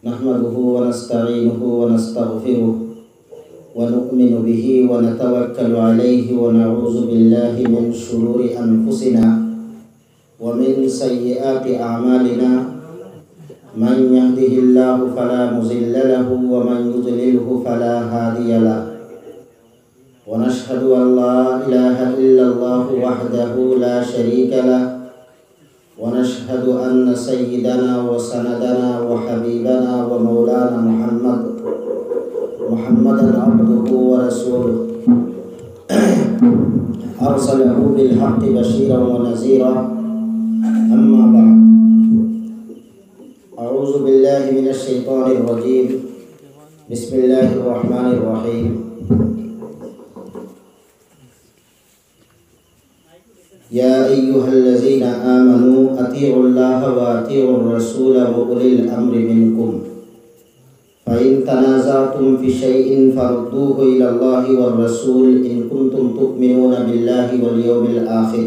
نحمده ونستعينه ونستغفره ونؤمن به ونتوكل عليه ونعوذ بالله من شرور أنفسنا ومن سيئات أعمالنا من يهده الله فلا مضل له ومن يضلله فلا هادي له ونشهد أن لا إله إلا الله وحده لا شريك له ونشهد أن سيدنا وسندنا وحبيبنا ومولانا محمدا عبده ورسوله أرسله بالحق بشيرا ونذيرا أما بعد أعوذ بالله من الشيطان الرجيم بسم الله الرحمن الرحيم يا أيها الذين آمنوا أطيعوا الله وأطيعوا الرسول وأولي الأمر منكم فإن تنازعتم في شيء فردوه إلى الله والرسول إن كنتم تؤمنون بالله واليوم الآخر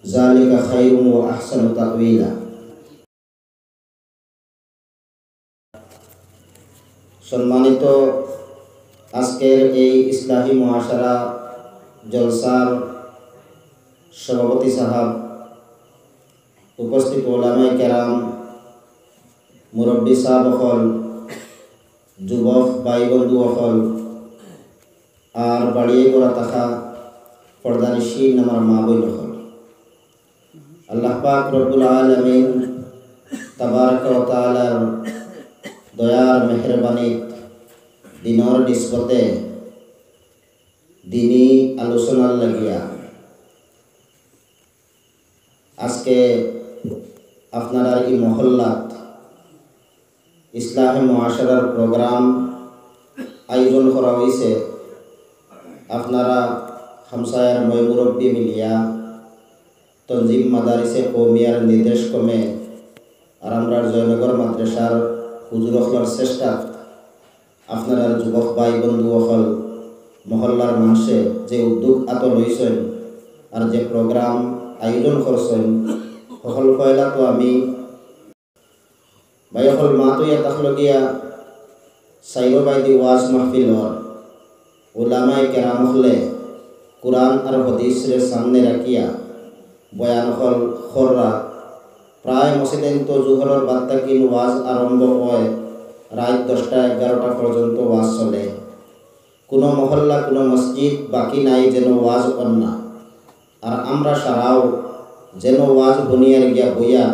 ذلك خير وأحسن تأويلا সম্মানিত আজকের এই ইসলামী মুআশারা জলসার সভাপতি সাহাব, উপস্থিত ওলামায়ে কেরাম, মুরব্বী সাহাবসকল, যুবক ভাই বন্ধুসকল আর বাড়িয়ে করা থাকা পর্দানিশীন আমার মা বোনসকল, আল্লাহ পাক রব্বুল আলামিন তাবারক ওয়া তাআলার দয়ার মেহেরবানিত দিনের নিসবতে দিনী আলোচনার লাগিয়া আজকে আপনারা এই মহল্লাত ইসলামী মুআশারার প্রোগ্রাম আয়োজন করা হয়েছে। আপনারা হামসায়ার মুরব্বী মিলিয়া তনজিম মাদারিসে কৌমিয়ার নির্দেশ ক্রমে আর আমরা জয়নগর মাদ্রাসার হুজুরসকলের চেষ্টা আপনারা যুবক ভাই বন্ধুসকল মহল্লার মানুষে যে উদ্যোগ আত লইছেন আর যে প্রোগ্রাম আয়োজন করছেন সকল পয়লা তো আমি বাইসকল মাতো ইয়াতলগিয়া চাইর বাইদি ওয়াজ মাহফিলর ওলামায়ে কেরামসকলে কোরআন আর হাদিসের সামনে রাখিয়া বয়ানসকল খররা প্রায় মসজিদেন তো জোহরের বাদ থাকি ওয়াজ আরম্ভ হয় রাত 10টা-11টা পর্যন্ত ওয়াজ চলে। কোনো মহল্লা কোনো মসজিদ বাকি নাই যেন ওয়াজ অন্না আর আমরা সারাও যেন ওয়াজ শুনিয়ার গিয়া বইয়া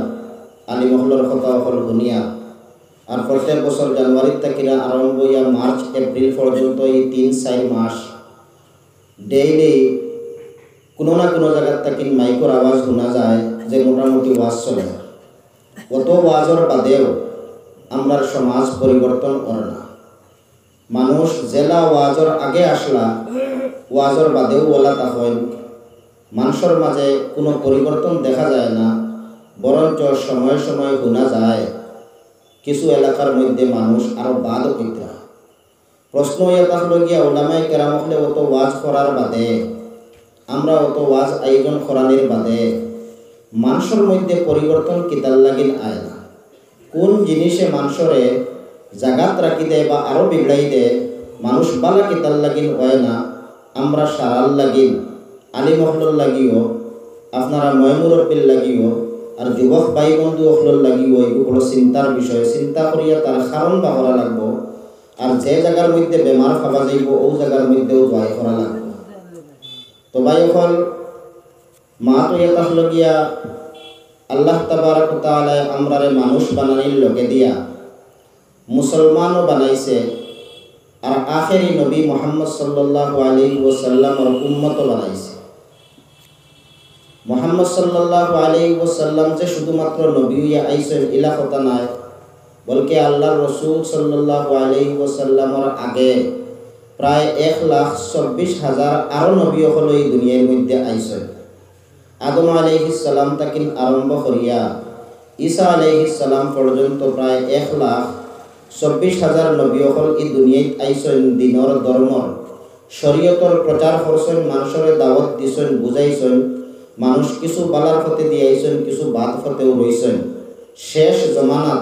আলিমহলের কথা হল শুনিয়া আর প্রত্যেক বছর জানুয়ারির তাকিরা আরম্ভ হইয়া মার্চ এপ্রিল পর্যন্ত এই 3-4 মাস ডেইলি কোনো না কোনো জায়গার তাকি মাইকর আওয়াজ শোনা যায় যে মোটামুটি ওয়াজ চলে। অত ওয়াজের বাদেও আমরা সমাজ পরিবর্তন করে না। মানুষ জেলা ওয়াজের আগে আসলা ওয়াজের বাদেও ওলা তখন মানুষের মাঝে কোনো পরিবর্তন দেখা যায় না, বরঞ্চ সময়ে সময়ে শোনা যায় কিছু এলাকার মধ্যে মানুষ আরও বাদ হইতে। প্রশ্ন এটা হলো গিয়া ওলামায়ে কেরামসকলে অত ওয়াজ করার বাদে আমরা অত ওয়াজ আয়োজন করানির বাদে মানুষের মধ্যে পরিবর্তন কিতার লাগিন আয় না। কোন জিনিসে মানুষরে জাগাত রাখি দেয় বা আরও বিগড়াই দেয় মানুষ বালা কিতার লাগিন হয় না। আমরা সারাল লাগিন আলিমহলর লাগিও আপনারা ময়মুরব্বির লাগিও আর যুবক ভাই বন্ধু সকলের লাগিও এগুলো চিন্তার বিষয়। চিন্তা করিয়া তার কারণ বা করা লাগবো আর যে জায়গার মধ্যে বেমার খাওয়া যাইব ও জায়গার মধ্যেও দোয়াই করা লাগবে। তো ভাই সকল মা তো এটা হল গিয়া আল্লাহ তাবারক ওয়া তাআলা আমরারে মানুষ বানানির লগে দিয়া মুসলমানও বানাইছে আর আখেরি নবী মুহাম্মদ সাল্লাল্লাহু আলাইহি ওয়াসাল্লামের উম্মত বানাইছে। মুহাম্মদ সাল্লাল্লাহু আলাইহি ওয়াসাল্লাম যে শুধুমাত্র নবী হইয়া আইছেন ইলা কথা নাই, বলকে আল্লাহর রাসূল সাল্লাল্লাহু আলাইহি ওয়াসাল্লামের আগে প্রায় 1,24,000 আরও নবী হল এই দুনিয়ার মধ্যে আইছেন। আদম আলাইহিস সালাম তাকিন আরম্ভ করিয়া ঈসা আলাইহিস সালাম পর্যন্ত প্রায় 1,24,000 নবী হল এই দুনিয়ায় আইছেন। দিনর ধর্মর শরীয়তর প্রচার করছেন, মানুষের দাওয়াত দিছেন, বুঝাইছেন, মানুষ কিছু বালার পথে দিয়েছেন, কিছু বাদ পথেও রয়েছেন। শেষ জমানাত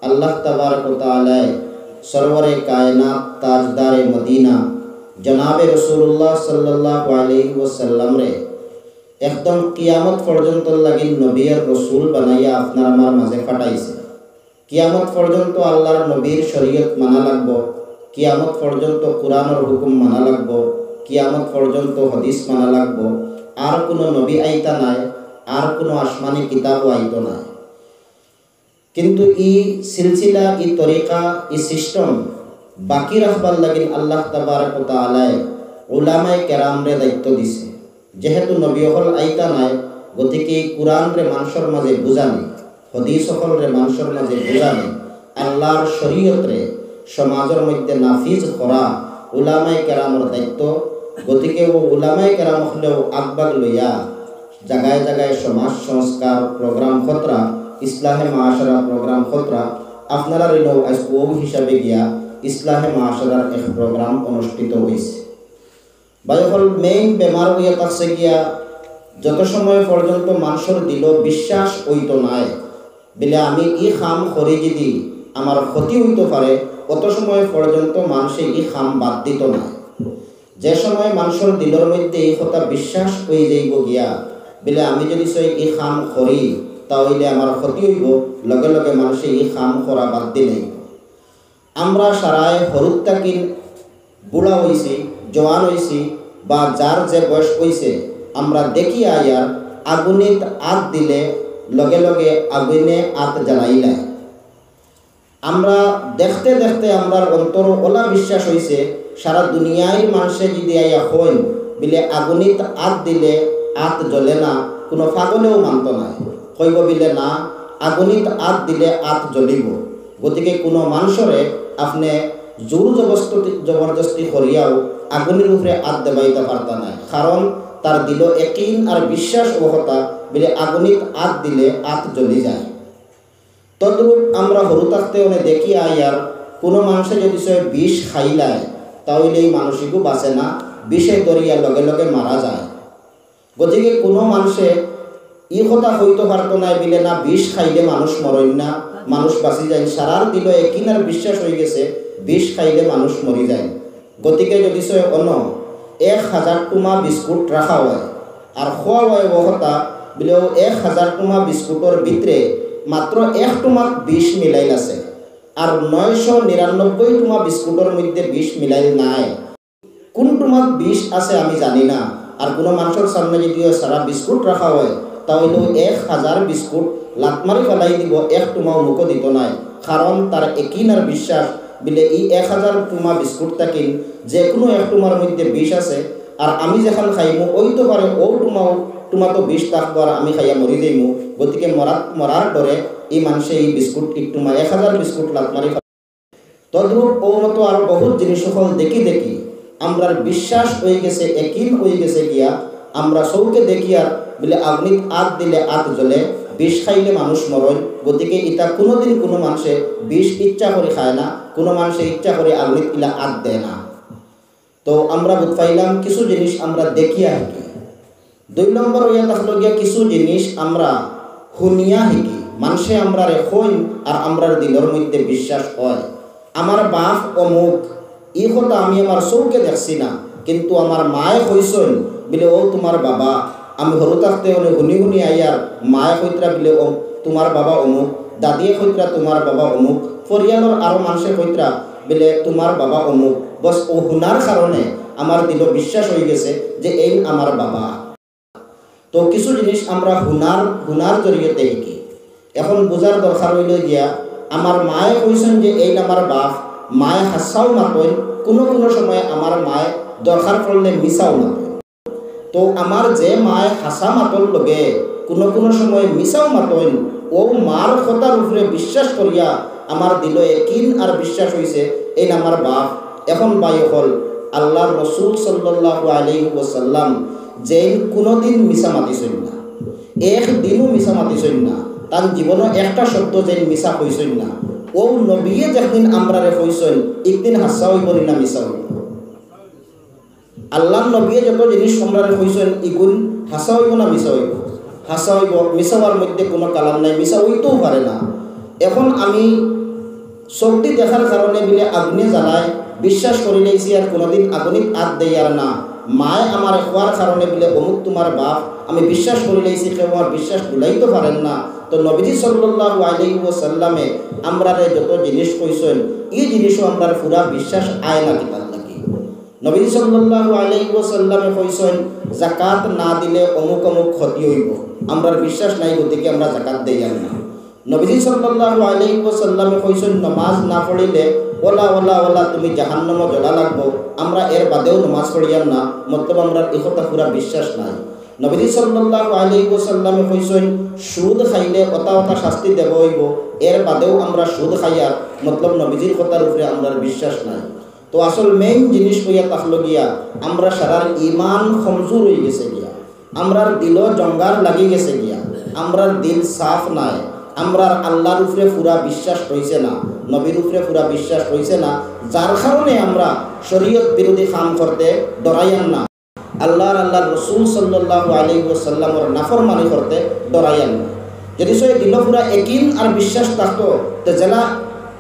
আল্লাহ তাবারক ওয়া তাআলা সরওয়ারে কায়নাত তাজদারে মদিনা জনাবে রাসূলুল্লাহ সাল্লাল্লাহু আলাইহি ওয়াসাল্লাম রে একদম কিয়ামত পর্যন্ত লাগি নবী আর রাসূল বানাইয়া আপনার আমার মাঝে পাঠাইছে। কিয়ামত পর্যন্ত আল্লাহর নবীর শরীয়ত মানা লাগবো, কিয়ামত পর্যন্ত কোরআনের হুকুম মানা লাগবো, কিয়ামত পর্যন্ত হাদিস মানা লাগবো। আর কোনো নবী আইতা নাই, আর কোনো আসমানি কিতাবও আইতো নাই। কিন্তু ই সিলসিলা, ই তরিকা, ই সিস্টেম বাকি রাখবার লাগিন আল্লাহ তাবারক ওয়া তাআলা উলামায়ে কেরামরে দায়িত্ব দিছে। যেহেতু নবী হল আইতা নাই, গতিকে কোরআন রে মানুষের মাঝে বুঝানি, হাদিস হল রে মানুষের মাঝে বুঝানি, আল্লাহর শরীয়ত রে সমাজের মধ্যে নাফিজ করা উলামায়ে কেরামের দায়িত্ব। গতিকে ও উলামায়ে কেরাম হলেও আগবাগ লইয়া জায়গায় জায়গায় সমাজ সংস্কার প্রোগ্রাম খতরা, ইসলাহে মাআশারা প্রোগ্রাম খতরা আপনারা রেনো আজ ও হিসাবে গিয়া ইসলাহে মাআশারার এক প্রোগ্রাম অনুষ্ঠিত হয়েছে। বাইহল মেইন বেমার হইয়া থাকছে গিয়া যত সময় পর্যন্ত মানুষের দিল বিশ্বাস হইতো নাই বলে আমি ই খাম করি যদি আমার ক্ষতি হইতে পারে, অত সময় পর্যন্ত মানুষে ই খাম বাদ দিত না। যে সময় মানুষের দিলের মধ্যে এই কথা বিশ্বাস হয়ে যাইব গিয়া বলে আমি যদি সই ই খাম করি তাহলে আমার ক্ষতি হইব, লগে লগে মানুষে ই খাম করা বাদ দিলে। আমরা সারায় হরুত তাকিন বুড়া হয়েছি, জওয়ান হয়েছি বা যার যে বয়স হয়েছে, আমরা দেখি আয়ার আগুনিত আত দিলে লগে লগে আগুনে আত জ্বালাইলায়। আমরা দেখতে দেখতে আমরা অন্তর ওলা বিশ্বাস হয়েছে সারা দুনিয়ায় মানুষে যদি আইয়া হইন বিলে আগুনিত আত দিলে আত জ্বলে না, কোনো পাগলেও মানত না, কইব বিলে না আগুনিত আত দিলে আত জ্বলিব। গতিকে কোনো মানুষরে আপনি জোর জবরদস্তি করিয়াও আগুনের উপরে আত দেবাইতে পারতা নাই, কারণ তার দিল একিন আর বিশ্বাস অবহতা বলে আগুনিত আত দিলে আত জ্বলি যায়। তদ্রূপ আমরা হরু থাকতে অনেক দেখি আয়ার কোনো মানুষে যদি সে বিষ খাইলায় তাহলে এই মানসিকও বাঁচে না, বিষে দরিয়া লগে লগে মারা যায়। গতিকে কোনো মানুষে ই কথা হইতে পারত না বিলে না বিষ খাইলে মানুষ মরেন না, মানুষ বাঁচি যায়। সারার দিল একিন আর বিশ্বাস হয়ে গেছে বিষ খাইলে মানুষ মরি যায়। গতিকে যদি সে অন্য 1000 টুমা বিস্কুট রাখা হয় আর খোয়া হয় বহতা বলেও 1000 টুমা বিস্কুটের ভিতরে মাত্র 1 টুমাত বিষ মিলাইল আছে, আর 999 টুমা বিস্কুটের মধ্যে বিষ মিলাইল নাই। কোন টুমাত বিষ আছে আমি জানি না। আর কোনো মানুষের সামনে যদি সারা বিস্কুট রাখা হয় তাহলে 1000 বিস্কুট লাতমারি ফেলাই দিব, 1 টুমাও মুখ দিত নাই, কারণ তার একিন আর বিশ্বাস বিলে এই 1000 টুমা বিস্কুট থাকিন যে কোনো 1 টুমার মধ্যে বিষ আছে। আর আমি যেখান খাইমু ওই তো পারে ও টুমা তো বিষ থাকবো আর আমি খাইয়া মরি যাইমু। গতিকে মরার পরে এই মানুষে এই বিস্কুট টুমা 1000 বিস্কুট লাতমারি। তদ্রূপ ও মতো আরো বহুত জিনিস সকল দেখি দেখি আমরার বিশ্বাস হয়ে গেছে, একিন হয়ে গেছে গিয়া আমরা সৌকে দেখি আর বলে আগুনিত আত দিলে আত জ্বলে, বিষ খাইলে মানুষ মরণ। গতিকে এটা কোনোদিন কোনো মানুষে বিষ ইচ্ছা করে খায় না, কোনো মানুষে ইচ্ছা করে আগুনিত ইলা আত দেয় না। তো আমরা বুঝ পাইলাম কিছু জিনিস আমরা দেখিয়া শিখি। 2 নম্বর হইয়া থাকলো গিয়া কিছু জিনিস আমরা শুনিয়া শিখি। মানুষে আমরা রেখইন আর আমরার দিলের মধ্যে বিশ্বাস হয়। আমার বাপ অমুক এই কথা আমি আমার চৌকে দেখছি না, কিন্তু আমার মায়ে কইসইন বলে ও তোমার বাবা। আমি হরু থাকতে হলে শুনি শুনি আইয়ার মায়ে কইতরা বলে ও তোমার বাবা অমুক, দাদিয়ে কইতরা তোমার বাবা অমুক, পরিয়ালর আরো মানুষে কইতরা বলে তোমার বাবা অমুক। বস ও শুনার কারণে আমার দিল বিশ্বাস হয়ে গেছে যে এই আমার বাবা। তো কিছু জিনিস আমরা হুনার জরিয়তে শিখি। এখন বোঝার দরকার হইল গিয়া আমার মায়ে কইছেন যে এই আমার বাপ, মায়ে হাসাও মাতইন, কোনো কোনো সময় আমার মায়ে দরকার পড়লে মিশাও মাতইন। তো আমার যে মায়ে হাসা মাতল লগে কোনো কোনো সময় মিশাও মাতইন, ও মার কথার উপরে বিশ্বাস করিয়া আমার দিল একিন আর বিশ্বাস হইছে এই আমার বাপ। এখন বাই হল আল্লাহর রসুল সাল্লাল্লাহু আলাইহি ওয়াসাল্লাম যেন কোনোদিন মিশা মাতিছেন না, একদিনও মিশা মাতিছেন না, তার জীবনে একটা শব্দ যেন মিশা হইছেন না। ও নবীয়ে যেদিন আমরারে হইছেন একদিন হাসা হইব না মিশা হইব। আল্লাহ নবীয়ে যত জিনিস আমরারে হইছেন ইগুন হাসা হইব না মিশা হইব? হাসা হইব। মিশা হওয়ার মধ্যে কোনো কালাম নাই, মিশা হইতেও পারে না। এখন আমি চোখটি দেখার কারণে বিলে আগুনে জ্বালায় বিশ্বাস করে লেছি আর কোনোদিন আগুনিত আত দেই আর না। মায় আমার খোয়ার কারণে বিলে অমুক তোমার বাপ, আমি বিশ্বাস করে লেছি কেউ আমার বিশ্বাস ভুলাইতে পারেন না। তো নবীজি সাল্লাল্লাহু আলাইহি ওয়াসাল্লামে আমরারে যত জিনিস কইছেন এই জিনিসও আমরার পুরা বিশ্বাস আয় না কিতাব লাগি। নবীজি সাল্লাল্লাহু আলাইহি ওয়াসাল্লামে কইছেন যাকাত না দিলে অমুক অমুক ক্ষতি হইব, আমরার বিশ্বাস নাই গতিকে আমরা যাকাত দেই না। নবীজি সাল্লাল্লাহু আলাইহি ওয়াসাল্লামে কইছেন নামাজ না পড়িলে ওলা ওলা ওলা তুমি জাহান্নামে জ্বলা লাগবো, আমরা এর বাদেও নামাজ পড়িয়াম না, মতলব আমরা এই কথা পুরা বিশ্বাস নাই। নবীজি সাল্লাল্লাহু আলাইহি ওয়াসাল্লামে কইছেন সুদ খাইলে অতা অতা শাস্তি দেব হইব, এর বাদেও আমরা সুদ খাইয়ার মতলব নবীজির কথার উপরে আমরা বিশ্বাস নাই। তো আসল মেইন জিনিস কইয়া তাহলো গিয়া আমরা সারার ইমান কমজোর হয়ে গেছে গিয়া, আমরার দিল জঙ্গার লাগি গেছে গিয়া, আমরার দিল সাফ নাই, আমরার আল্লাহর উপরে পুরা বিশ্বাস হইছে না, নবীর উপরে পুরা বিশ্বাস হইছে না, যার কারণে আমরা শরীয়ত বিরোধী কাম করতে ডরাইয়ান না, আল্লাহর রসুল সাল্লাল্লাহু আলাইহি ওয়াসাল্লামের নাফরমানি করতে ডরাইয়ান না। যদি সে দিল পুরা একিন আর বিশ্বাস থাকতো তো জেলা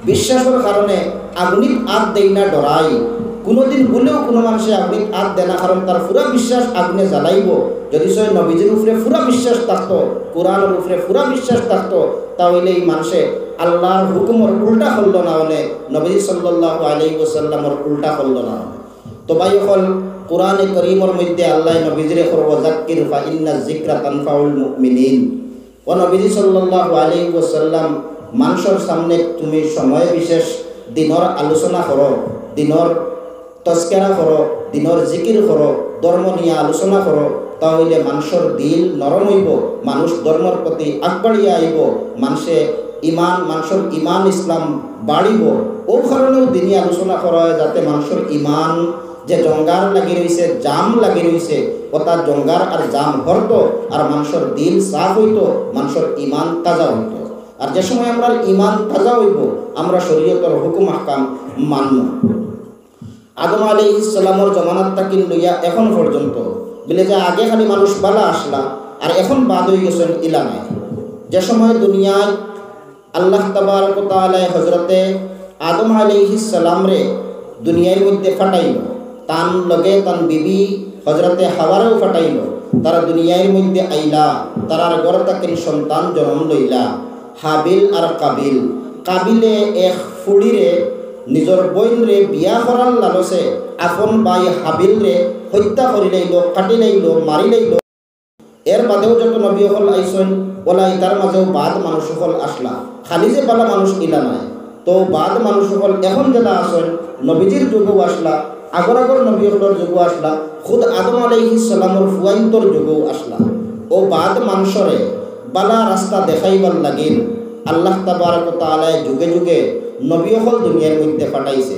বিশ্বাসের কারণে আগুনিত আত দেই না ডরাই, কোনোদিন বলেও কোনো মানুষে আগুনিত আত দেয় না, কারণ তার পুরা বিশ্বাস আগুনে জ্বালাইব। যদি সে নবীজির উপরে পুরা বিশ্বাস থাকতো, কোরআনের উপরে পুরা বিশ্বাস থাকতো, তাহলে এই মানুষে আল্লাহর হুকুমের উল্টা করল না, হলে নবী সাল্লাল্লাহু আলাইহি ওয়াসাল্লামের উল্টা করল না। তো ভাই হল কোরআনে করিমের মধ্যে আল্লাহ নবীজিরে করব যাক্কির ফা ইন্না যিকরা তানফাউল মুমিনিন। ও নবীজি সাল্লাল্লাহু আলাইহি ওয়াসাল্লাম মানুষের সামনে তুমি সময় বিশেষ দিনের আলোচনা করো, দিনের তস্কেরা করো, দিনের জিকির করো, ধর্ম নিয়ে আলোচনা করো, তাহলে মানুষের দিল নরম হইব, মানুষ ধর্মের প্রতি আগবাড়িয়া আইব, মানুষের ইমান ইসলাম বাড়িব। ও কারণেও দিনই আলোচনা করা হয় যাতে মানুষের ইমান যে জঙ্গার লাগি রয়েছে, জাম লাগি রয়েছে, ওটা জঙ্গার আর জাম হরত আর মানুষের দিল সাফ হইতো, মানুষের ইমান তাজা হইতো। আর যে সময় আমরা ইমান তাজা হইব আমরা শরীয়তের হুকুম আহকাম মানব। আদম আলাইহিস সালামের জমানাত তাকিন লইয়া এখন পর্যন্ত বলে যে আগে খালি মানুষ বালা আসলা আর এখন বাদ হয়ে গেছেন ইলানায়। যে সময় দুনিয়ায় আল্লাহ তাবারক ওয়া তাআলা হযরতে আদম আলাইহিস সালাম রে দুনিয়ার মধ্যে ফাটাইল, তান লগে তান বিবি হযরতে হাওয়ারেও ফাটাইল, তারা দুনিয়ার মধ্যে আইলা, তারার ঘর তাকিন সন্তান জন্ম লইলা হাবিল আর কাবিল। কাবিলে এক ফুড়িরে নিজের বইন রে বিয়া করার লালসে আপন ভাই হাবিল রে হত্যা করি লাইল, কাটি লাইল, মারি লাইল। এর বাদেও যত নবী হল আইসন ওলাই তার মাঝেও বাদ মানুষ হল আসলা, খালি যে বালা মানুষ ইলা নাই। তো বাদ মানুষ হল এখন যেটা আসেন নবীজির যুগও আসলা, আগর নবী হলর যুগও আসলা, খুদ আদম আলাইহিস সালামের ফুয়াইন্তর যুগও আসলা। ও বাদ মানুষরে বালা রাস্তা দেখাইবার লাগিন আল্লাহ তাবারক ওয়া তাআলা যুগে যুগে নবী হল দুনিয়ার মধ্যে পাঠাইছে।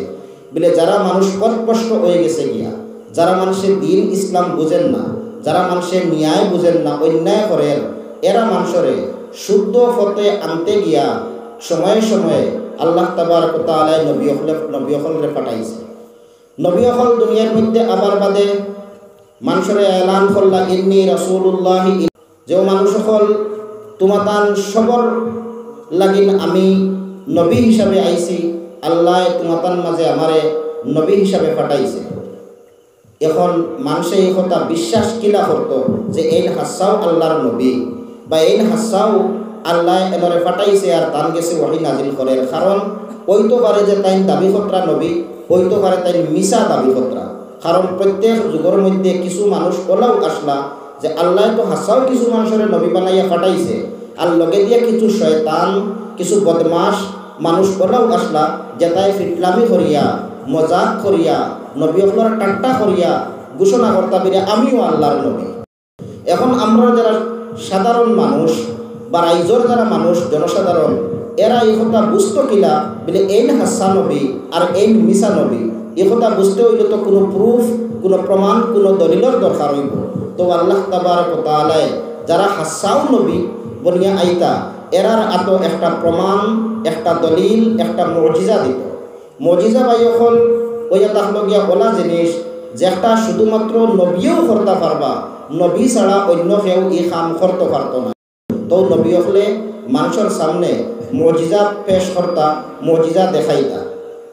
বলে যারা মানুষ পথভ্রষ্ট হয়ে গেছে গিয়া, যারা মানুষের দিন ইসলাম বুঝেন না, যারা মানুষের ন্যায় বুঝেন না, অন্যায় করেন, এরা মানুষরে শুদ্ধ পথে আনতে গিয়া সময়ে সময়ে আল্লাহ তাবারক ওয়া তাআলা নবী হলরে পাঠাইছে। নবী হল দুনিয়ার মধ্যে আবার বাদে মানুষরে এলান করলা ইন্নী রাসূলুল্লাহি, যে মানুষ হল তোমাতান সবর লাগিন আমি নবী হিসাবে আইছি, আল্লাহ তোমাতান মাঝে আমারে নবী হিসাবে পাঠাইছে। এখন মানুষে এই কথা বিশ্বাস কিলা করত যে এই হাসাও আল্লাহর নবী বা এই হাসাও আল্লাহ এবারে পাঠাইছে আর তান গেছে ওয়াহি নাজিল করেন। কারণ ওইতো পারে যে তাই দাবি কর্তা নবী, ওইতো পারে তাই মিশা দাবি কর্তা। কারণ প্রত্যেক যুগের মধ্যে কিছু মানুষ ওলাও আসলা যে আল্লাহ তো হাসাও কিছু মানুষের নবী বানাইয়া পাঠাইছে, আর লগে দিয়ে কিছু শয়তান কিছু বদমাস মানুষ ওলাও আসলা যেটাই ফিটলামি করিয়া মজাক করিয়া নবী হলার টাট্টা করিয়া ঘোষণা করতা বেরিয়ে আমিও আল্লাহর নবী। এখন আমরা যারা সাধারণ মানুষ বা রাইজর যারা মানুষ জনসাধারণ, এরা এই কথা বুঝতো কিলা বলে এইন হাসা নবী আর এইন মিশা নবী, এই কথা বুঝতে হইলে তো কোনো প্রুফ, কোনো প্রমাণ, কোনো দলিলের দরকার হইব। তো আল্লাহ তাবারক ওয়া তাআলা যারা হাসাও নবী বনিয়া আইতা এরার আতো একটা প্রমাণ, একটা দলিল, একটা মুজিজা দিত। মুজিজা বাই হল ওইয়া তাহলে গিয়া ওলা জিনিস যেটা শুধুমাত্র নবীও করতে পারবা, নবী ছাড়া অন্য কেউ এই কাম করতে পারত না। তো নবী হলে মানুষের সামনে মুজিজা পেশ করতা, মুজিজা দেখাইতা।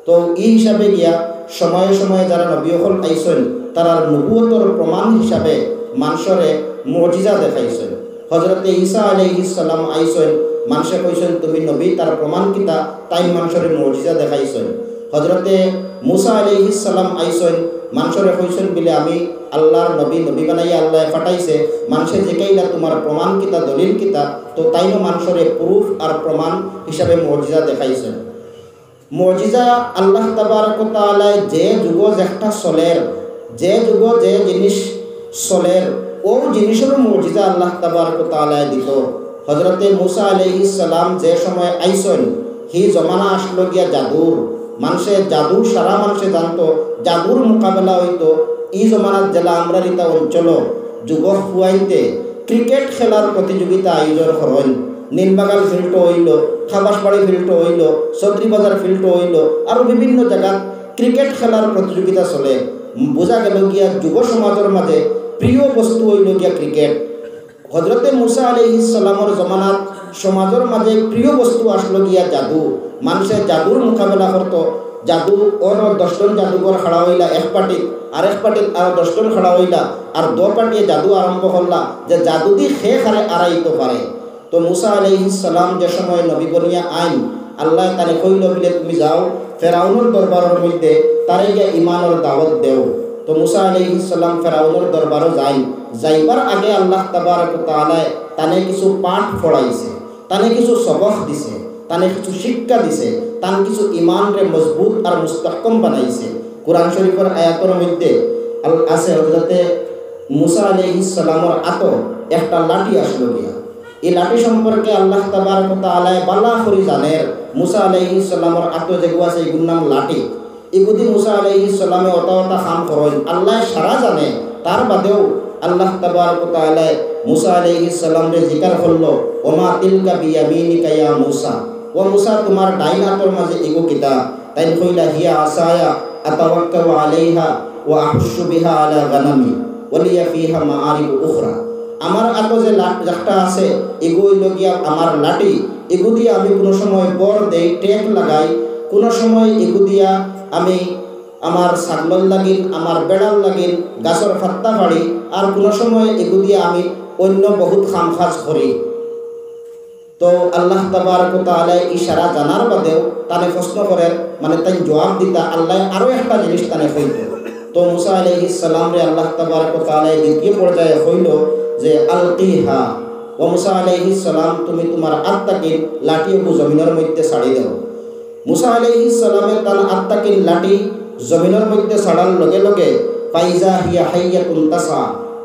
তো এই হিসাবে গিয়া সময়ে সময়ে যারা নবী হল আইসেন তারার নবুয়তর প্রমাণ হিসাবে মানুষরে মুজিজা দেখাইছেন। হজরতে ঈসা আলাইহিস সালাম আইসেন, মানুষে কইছেন তুমি নবী, তার প্রমাণ কিতা, তাই মানুষরে মুজিজা দেখাইছেন। হজরতে মুসা আলাইহিস সালাম আইসেন, মানুষরে কইছেন বলে আমি আল্লাহর নবী, নবী বানাইয়া আল্লাহ পাঠাইছে, মানুষের জিকাইলা তোমার প্রমাণ কিতা, দলিল কিতা, তো তাইও মানুষরে প্রুফ আর প্রমাণ হিসাবে মুজিজা দেখাইছেন। মুজিজা আল্লাহ তাবারক ওয়া তাআলা যে যুগ যেটা চলের, যে যুগ যে জিনিস চলের, ও জিনিসেরও মুজিজা আল্লাহ তাবারক ওয়া তাআলা দিত। হজরতে মুসা আলাইহিস সালাম যে সময় আইসেন, হি জমানা আসলো গিয়া জাদুর। মানুষে জাদু সারা মানুষে জানতো, জাদুর মোকাবেলা হইতো। এই জমানার জেলা আমরারিতা অঞ্চল যুবক হুয়াইতে ক্রিকেট খেলার প্রতিযোগিতা আয়োজন করেন। নীলবাগান ফিল্ড হইল, খাবাসবাড়ি ফিল্ড হইল, চৌধুরীবাজার ফিল্ড হইল, আরও বিভিন্ন জায়গাত ক্রিকেট খেলার প্রতিযোগিতা চলে। বোঝা গেল গিয়া যুব সমাজের মাঝে প্রিয় বস্তু হইল গিয়া ক্রিকেট। হজরতে মুসা আলাইহিস সালামের জমানাত সমাজের মাঝে প্রিয় বস্তু আসলো গিয়া জাদু। মানুষের জাদুর মোকাবেলা করতো। জাদু ওর 10 জন জাদুঘর খাড়া হইলা এক পার্টি, আরেক পার্টির আরো 10 জন খাড়া হইলা, আর 2 পার্টি জাদু আরম্ভ করলা যে জাদু দি খে খারে আড়াইতে পারে। তো মুসা আলাইহিস সালাম যে সময় নবী বনিয়া আইন, আল্লাহ তারে কইল বলে তুমি যাও ফেরাউনের দরবারের মধ্যে তারে গিয়া ইমানের দাওয়াত দেও। তো মুসা আলাইহিস সালাম ফেরাউনের দরবারও যাইবার আগে আল্লাহ তাবারক ওয়া তাআলা তানে কিছু পাঠ পড়াইছে, তানে কিছু সবক দিছে, তানে কিছু শিক্ষা দিছে, তান কিছু ইমানরে মজবুত আর মুস্তাহকম বানাইছে। কুরআন শরীফের আয়াতের মধ্যে আছে হযরতে মুসা আলাইহিস সালামের আতো একটা লাঠি আসলো গিয়া। এই লাঠি সম্পর্কে আল্লাহ তাবারক ওয়া তাআলা বালা করে জানেন। মুসা আলাইহিস সালামের আতো যেগুলো আছে এগুলোর নাম লাঠি। এগুদি মুসা আলাইহিস সালামে ওটা কাম করেন, আল্লাহ সারা জানে। তার বাদেও আল্লাহ তাবারক ওয়া তাআলা মুসা আলাইহিস সালামরে জিকার করলো, ওমা তিলকা বিয়ামিনিকা ইয়া মুসা, ও মুসা তোমার ডাইন হাতের মাঝে এগো কিতা? তাই কইলা হিয়া আসায়া আতাওয়াক্কালু আলাইহা ওয়া আহুশু বিহা আলা গানামি ওয়া লিয়া ফিহা মাআরিব উখরা। আমার আতো যে লাঠটা আছে এগো হইল গিয়া আমার লাঠি। এগো দিয়া আমি কোনো সময় বর দেই, টেক লাগাই, কোনো সময় এগো দিয়া আমি আমার ছাগল লাগিন, আমার বেড়াল লাগিন, গাছের ফাত্তা ফাড়ি, আর কোনো সময় এগো দিয়া আমি অন্য বহুত কাম কাজ করি। তো আল্লাহ তাবারক ওয়া তাআলা ইশারা জানার বাদেও তানে প্রশ্ন করেন, মানে তাই জবাব দিতা আল্লাহ আরও একটা জিনিস তানে কইল। তো মুসা আলাইহিস সালামরে আল্লাহ তাবারক ওয়া তাআলা দ্বিতীয় পর্যায়ে কইল যে আলকিহা, ও মুসা আলাইহিস সালাম তুমি তোমার আত্মাকে লাঠি জমিনের মধ্যে ছাড়ি দাও। মুসা আলাইহিস সালামের তার আত্মাকে লাঠি জমিনের মধ্যে ছাড়ার লগে লগে ফাইজা হিয়া হাইয়াতুন তাসা,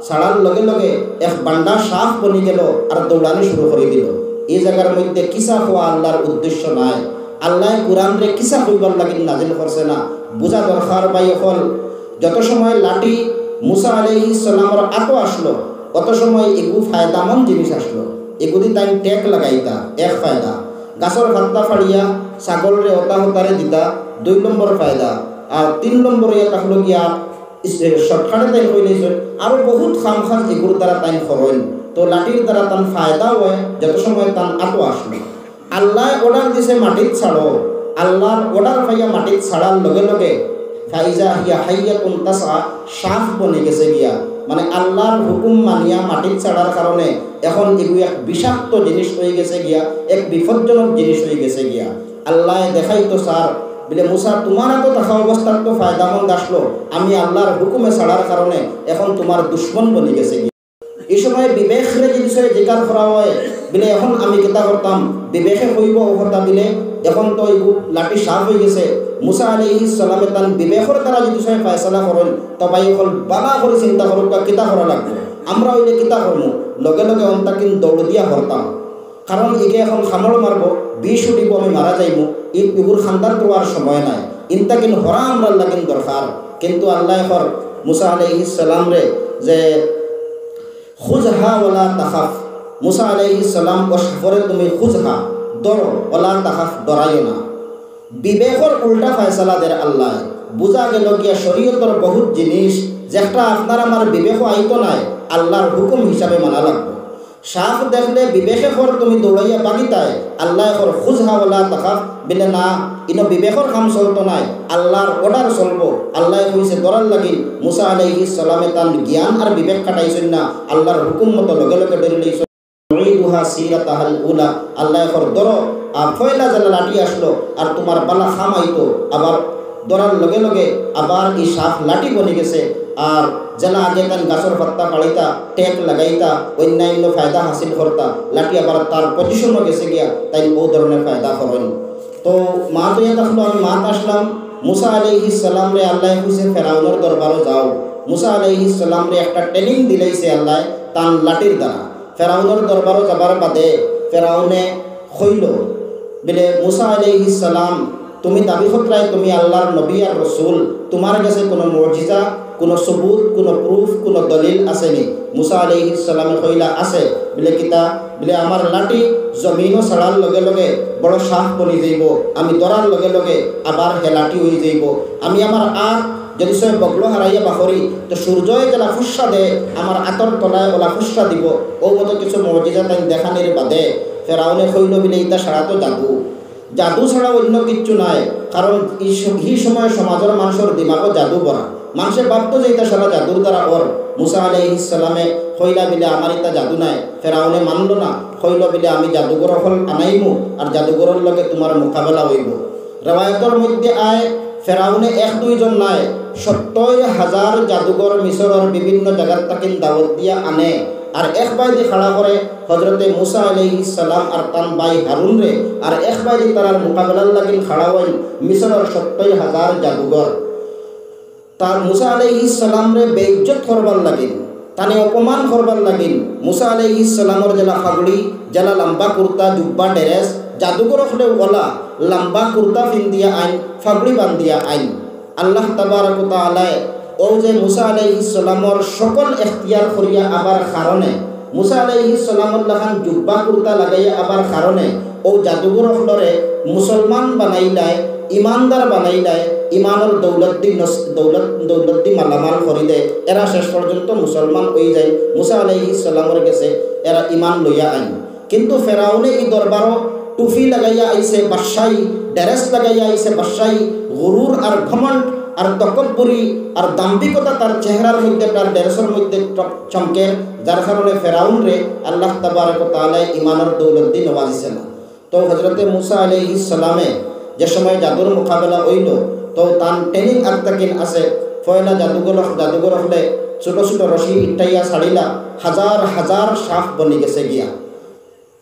ছাড়ার লগে লগে এক বান্ডা সাপ বনি গেল আর দৌড়ানি শুরু করে দিল। এই জায়গার মধ্যে কিসা হওয়া আল্লাহর উদ্দেশ্য নাই। আল্লাহ কুরআনরে কিসা কইবার লাগি নাজিল করছে না, বুঝা দরকার। বাই হল যত সময় লাঠি মুসা আলাইহিস সালামের আতো আসলো, কত সময় এগু ফায়দামন্দ জিনিস আসলো। এগুলি তাই টেক লাগাইতা এক ফায়দা, গাছের ফাত্তা ফাড়িয়া ছাগলরে হতা হতারে দিতা 2 নম্বর ফায়দা, আর 3 নম্বর এটা হলো গিয়া শর্টকাটে তাই কইলেছেন আরও বহুত খাম খাস এগুলোর দ্বারা তাই করেন। তো লাঠির দ্বারা তার ফায়দা হয় যত সময় তার আতো আসলো। আল্লাহ অর্ডার দিছে মাটিত ছাড়ো, আল্লাহর অর্ডার পাইয়া মাটিত ছাড়ার লগে লগে ফাইজা হিয়া হাইয়াতুন তাসা, সাপ বনে গেছে গিয়া। মানে আল্লাহর হুকুম মানিয়া মাটিত ছাড়ার কারণে এখন এগুলো এক বিষাক্ত জিনিস হয়ে গেছে গিয়া, এক বিপজ্জনক জিনিস হয়ে গেছে গিয়া। আল্লাহ দেখাই তো স্যার বলে মুসা তোমার তো থাকা অবস্থার তো ফায়দামন্দ আসলো, আমি আল্লাহর হুকুমে ছাড়ার কারণে এখন তোমার দুশ্মন বনে গেছে গিয়া। এই সময় বিবেকরে যে বিষয়ে জিকার করা হয় বলে এখন আমি কেতা করতাম, বিবেকে কইব কথা বলে এখন তো এইগুলো লাঠি সাফ হয়ে গেছে। মুসা আলাইহিস সালামে তার বিবেকের দ্বারা যে বিষয়ে ফয়সালা করেন তবাই হল বাবা করে চিন্তা করুক কিতা করা লাগবে, আমরা হইলে কিতা করবো, লগে লগে অন্তা কিন্তু দৌড় দিয়া হরতাম। কারণ একে এখন খামড় মারব, বিষ উঠিব, আমি মারা যাইব, এগুর খান্দার তো আর সময় নাই, ইনতা কিন্তু হরা আমরা লাগিন দরকার। কিন্তু আল্লাহ হর মুসা আলাইহিস সালাম রে যে খুজহা ওয়ালা তাখাফ, মুসা আলাইহিস সালাম ও সাফরে তুমি খুজহা দর ওয়ালা তাখাফ, ডরাইও না। বিবেকর উল্টা ফয়সালা দের আল্লাহ। বুঝা গেল গিয়া শরীয়তর বহুত জিনিস যেটা আপনার আমার বিবেক আইতো নাই, আল্লাহর হুকুম হিসাবে মানা লাগবে। সাপ দেখলে বিবেকে কর তুমি দৌড়াইয়া বাগিতায় আল্লাহ কর খুজ হাওলা তাকাফ বিলে না ইনো বিবেকর কাম চলতো নাই আল্লাহর অর্ডার চলবো আল্লাহ কইছে দরার লাগিল মুসা আলাইহিস সালামে তান জ্ঞান আর বিবেক কাটাইছেন না আল্লাহর হুকুম মতো লগে লগে ধরে লইছেন উইদুহা সিরাতাহাল উলা আল্লাহ কর দর আর ফয়লা জালা লাঠি আসলো আর তোমার বালা খামাইতো আবার দরার লগে লগে আবার এই সাপ লাঠি বনে গেছে আর যারা আগে তান গাছের পাত্তা পাড়াইতা টেক লাগাইতা অন্যান্য ফায়দা হাসিল করতা লাঠি আবার তার পজিশনও গেছে গিয়া তাই বহু ধরনের ফায়দা করেন। তো মা তো ইয়া থাকলো আমি মাত আসলাম মুসা আলাইহিস সালাম রে আল্লাহ কইছে ফেরাউনের দরবারে যাও। মুসা আলাইহিস সালাম রে একটা ট্রেনিং দিলাইছে আল্লাহ তান লাঠির দ্বারা। ফেরাউনের দরবারে যাবার বাদে ফেরাউনে কইল বলে মুসা আলাইহিস সালাম তুমি দাবি করলাই তুমি আল্লাহর নবী আর রসুল, তোমার কাছে কোনো মুজিজা কোনো সবুত কোনো প্রুফ কোনো দলিল আসেনি? মুসা আলাইহিস সালামে কইলা আছে। বলে কিতা? বলে আমার লাঠি জমিনও ছাড়ার লগে লগে বড় সাপ বনি যাইব, আমি ধরার লগে লগে আবার হে লাঠি হয়ে যাইব, আমি আমার আখ যদি সে বগলো হারাইয়া বাখরি তো সূর্যই গেলা ফুসা দে আমার আতর তলায় ওলা ফুসা দিব। ও মতো কিছু মুজিজা তাই দেখানির বাদে ফেরাউনে কইল বলে ইতা সারা তো জাদু, জাদু ছাড়া অন্য কিচ্ছু নাই। কারণ এই সময় সমাজের মানুষের দিমাগও জাদু ভরা, মানুষের ভাবতো যে এটা সারা জাদুর দ্বারা ওর। মুসা আলাইহিস সালামে কইলা বিলে আমার এটা জাদু নাই। ফেরাউনে মানল না, কইল বিলে আমি জাদুঘর হল আনাইমু আর জাদুঘরের লগে তোমার মোকাবেলা হইব। রেওয়ায়তের মধ্যে আয় ফেরাউনে 1-2 জন নাই 70,000 জাদুঘর মিশরের বিভিন্ন জায়গার তাকিন দাওয়াত দিয়া আনে আর এক বাইদি খাড়া করে হজরতে মুসা আলাইহিস সালাম আর তান ভাই হারুন রে আর এক বাইদি তারার মোকাবেলার লাগিন খাড়া হইল মিশরের 70,000 জাদুঘর। তার মুসা আলাইহিস সালাম রে বেইজ্জত করবার লাগিন, তানে অপমান করবার লাগিন। মুসা আলাইহিস সালামর জেলা ফাগড়ি জেলা লম্বা কুর্তা জুব্বা ড্রেস জাদুঘর হলে ওলা লম্বা কুর্তা পিন্দিয়া আইন ফাগড়ি বান্ধিয়া আইন। আল্লাহ তাবারক ওয়া তাআলা ও যে মুসা আলাইহিস সালামর সকল এখতিয়ার করিয়া আবার কারণে মুসা আলাইহিস সালামর লাখান জুব্বা কুর্তা লাগাইয়া আবার কারণে ও জাদুঘর হলরে মুসলমান বানাইলায় ইমানদার বানাইলায় ইমানের দৌলত দি মালামাল করি দেয়। এরা শেষ পর্যন্ত মুসলমান হয়ে যায়। মুসা আলাইহিস সালামর গেছে এরা ইমান লইয়া আইন। কিন্তু ফেরাউনে এই দরবারও টুফি লাগাইয়া আইছে বাদশাহী, ড্রেস লাগাইয়া আইছে বাদশাহী, গুরুর আর ঘমন্ড আর তকব্বুরি আর দাম্ভিকতা তার চেহারার মধ্যে তার ড্রেসের মধ্যে চমকের, যার কারণে ফেরাউন রে আল্লাহ তাবারক ওয়া তাআলা ইমানের দৌলত দি নওয়াজিছে না। তো হজরতে মুসা আলাইহিস সালামে যে সময় জাদুর মোকাবেলা হইল তো তার ট্রেনিং আত্মাকিন আছে। ফয়লা জাদুঘর হলে ছোট ছোট রশি ইটাইয়া ছাড়িলা হাজার হাজার সাপ বনি গেছে গিয়া।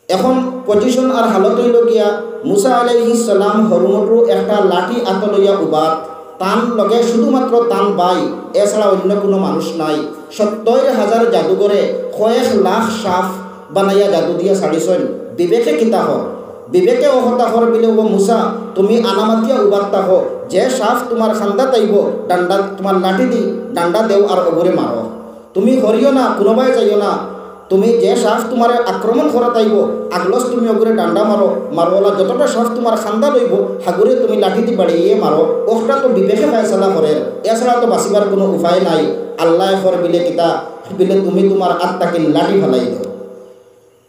এখন পজিশন আর হালত হইল গিয়া মুসা আলাইহিস সালাম হরুমটু একটা লাঠি আত লইয়া উবাত তান লগে শুধুমাত্র তান বাই, এছাড়া অন্য কোনো মানুষ নাই। 70,000 জাদুঘরে কয়েক লাখ সাপ বানাইয়া জাদু দিয়া ছাড়িছেন। বিবেকে কিতা হর? বিবেকে অহতা হর বিলে ও মুসা তুমি আনামাতিয়া উবারতা হো, যে সাপ তোমার খান্দা তাইব ডান্ডা তোমার লাঠি দি ডান্ডা দেও আর ওগরে মারো। তুমি হরিও না কোনোবাই যাইও না, তুমি যে সাপ তোমার আক্রমণ করা তাইব আগলস তুমি ওগরে ডান্ডা মারো, মারোলা যতটা সাপ তোমার খান্দা লইব হাগুরে তুমি লাঠি দি বাড়িয়ে মারো। ওটা তো বিবেকে ফায়সালা করে, এছাড়া তো বাঁচিবার কোনো উপায় নাই। আল্লাহ হর বিলে কিতা বিলে তুমি তোমার আত্মাকে লাঠি ফেলাই দাও।